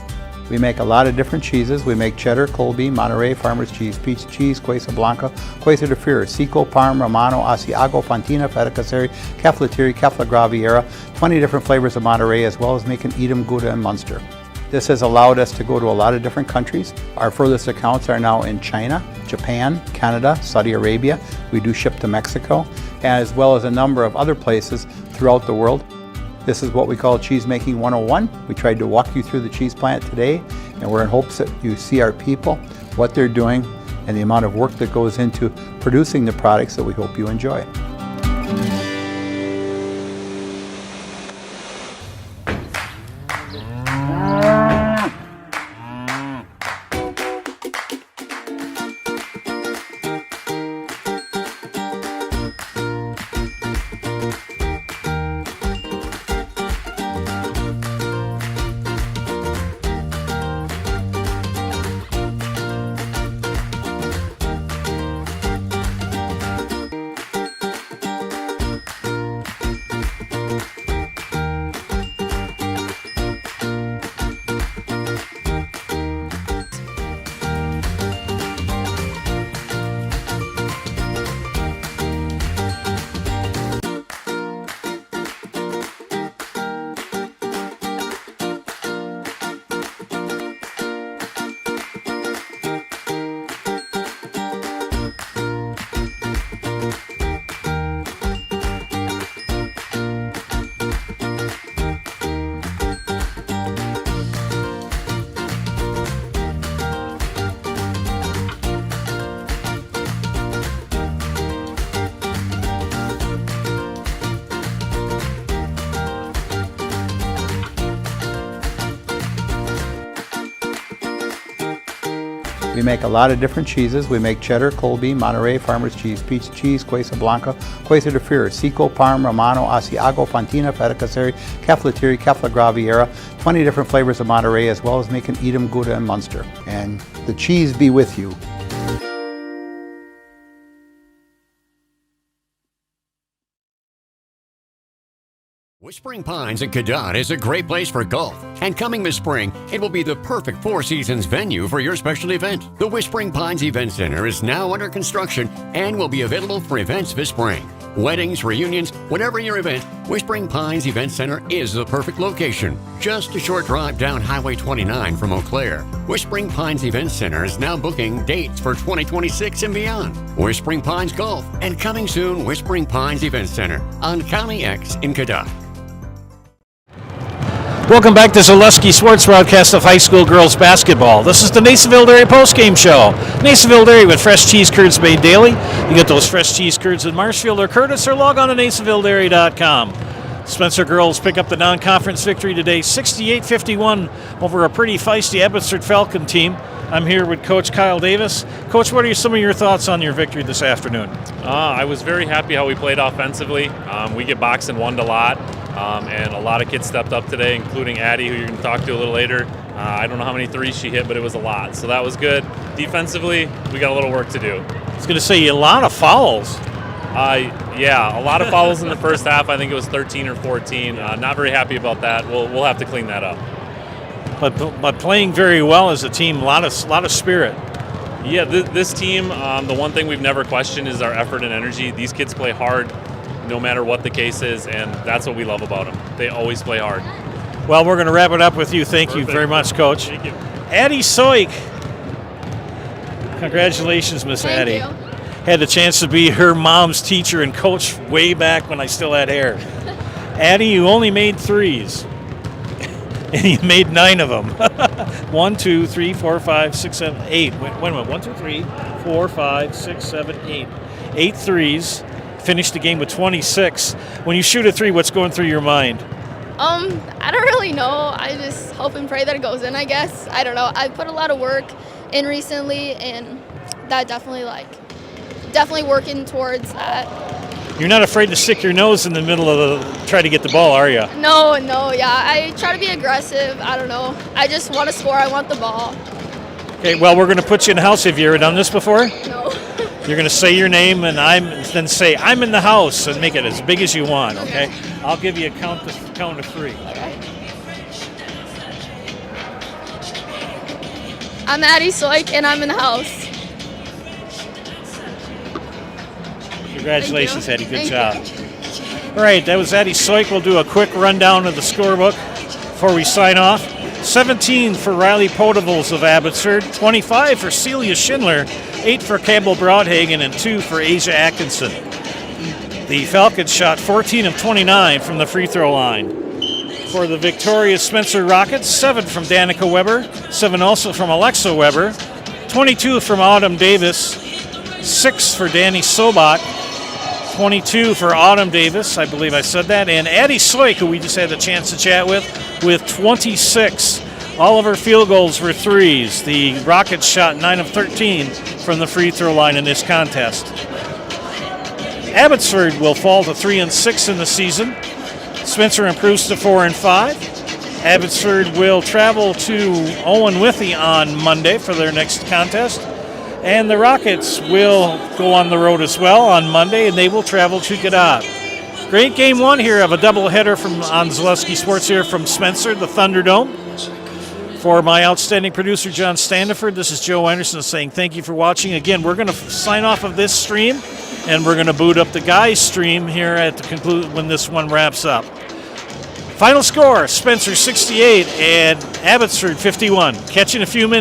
We make a lot of different cheeses. We make cheddar, Colby, Monterey, Farmer's Cheese, Peach Cheese, Quesa Blanca, Quesa de Fury, Seco, Parm, Romano, Asiago, Fontina, Feta Caseri, Cafetieri, Cafla Graviera, 20 different flavors of Monterey, as well as making Edam, Gouda, and Munster. This has allowed us to go to a lot of different countries. Our furthest accounts are now in China, Japan, Canada, Saudi Arabia. We do ship to Mexico, as well as a number of other places throughout the world. This is what we call Cheese Making 101. We tried to walk you through the cheese plant today, and we're in hopes that you see our people, what they're doing, and the amount of work that goes into producing the products that we hope you enjoy. We make a lot of different cheeses. We make cheddar, Colby, Monterey, Farmer's Cheese, Pizza Cheese, Quesa Blanca, Quesa de Freire, Seco, Parm, Romano, Asiago, Fontina, Feta Caseri, Caflateri, Cafla Graviera, 20 different flavors of Monterey, as well as making Edam, Gouda, and Munster. And the cheese be with you. Whispering Pines in Cadott is a great place for golf, and coming this spring, it will be the perfect Four Seasons venue for your special event. The Whispering Pines Event Center is now under construction and will be available for events this spring. Weddings, reunions, whatever your event, Whispering Pines Event Center is the perfect location. Just a short drive down Highway 29 from Eau Claire. Whispering Pines Event Center is now booking dates for 2026 and beyond. Whispering Pines Golf, and coming soon, Whispering Pines Event Center on County X in Cadott. Welcome back to Zaleski Sports broadcast of high school girls basketball. This is the Nasonville Dairy postgame show. Nasonville Dairy with fresh cheese curds made daily. You get those fresh cheese curds in Marshfield or Curtis, or log on to NasonvilleDairy.com. Spencer girls pick up the non-conference victory today, 68-51 over a pretty feisty Abbotsford Falcon team. I'm here with Coach Kyle Davis. Coach, what are some of your thoughts on your victory this afternoon? I was very happy how we played offensively. We get boxed and won a lot. And a lot of kids stepped up today, including Addie, who you're going to talk to a little later. I don't know how many threes she hit, but it was a lot. So that was good. Defensively, we got a little work to do. I was going to say, a lot of fouls. Yeah, a lot of fouls in the first half. I think it was 13 or 14. Not very happy about that. We'll have to clean that up. But playing very well as a team, a lot of spirit. Yeah, this team, the one thing we've never questioned is our effort and energy. These kids play hard, no matter what the case is, and that's what we love about them. They always play hard. Well, we're going to wrap it up with you. Thank you very much, Coach. Thank you. Addie Soik. Congratulations, Miss Addie. Thank you. Had the chance to be her mom's teacher and coach way back when I still had hair. Addie, you only made threes. And you made 9 of them. 1, 2, 3, 4, 5, 6, 7, 8. Wait a minute. 1, 2, 3, 4, 5, 6, 7, 8. 8 threes. Finished the game with 26. When you shoot a 3, what's going through your mind? I don't really know. I just hope and pray that it goes in, I guess. I don't know. I put a lot of work in recently, and that definitely working towards that. You're not afraid to stick your nose in the middle of try to get the ball, are you? No, yeah. I try to be aggressive. I don't know. I just want to score. I want the ball. Okay, well, we're going to put you in the house. Have you ever done this before? No. You're going to say your name and then say, I'm in the house, and make it as big as you want, okay? I'll give you a count of 3. Okay. I'm Addie Soik, and I'm in the house. Congratulations, Addie. Good job. All right, that was Addie Soik. We'll do a quick rundown of the scorebook before we sign off. 17 for Riley Podevils of Abbotsford, 25 for Celia Schindler, 8 for Campbell Broadhagen, and 2 for Asia Atkinson. The Falcons shot 14 of 29 from the free throw line. For the victorious Spencer Rockets, 7 from Danica Weber, 7 also from Alexa Weber, 22 from Autumn Davis, 6 for Danny Sobot, 22 for Autumn Davis, I believe I said that, and Addie Soik, who we just had the chance to chat with 26. All of her field goals were threes. The Rockets shot 9 of 13 from the free throw line in this contest. Abbotsford will fall to 3-6 in the season. Spencer improves to 4-5. Abbotsford will travel to Owen Withy on Monday for their next contest. And the Rockets will go on the road as well on Monday, and they will travel to Gadot. Great game one here of a doubleheader on Zaleski Sports here from Spencer, the Thunderdome. For my outstanding producer, John Standiford, this is Joe Anderson saying thank you for watching. Again, we're going to sign off of this stream, and we're going to boot up the guys' stream here at the conclusion when this one wraps up. Final score, Spencer 68 and Abbotsford 51. Catch you in a few minutes.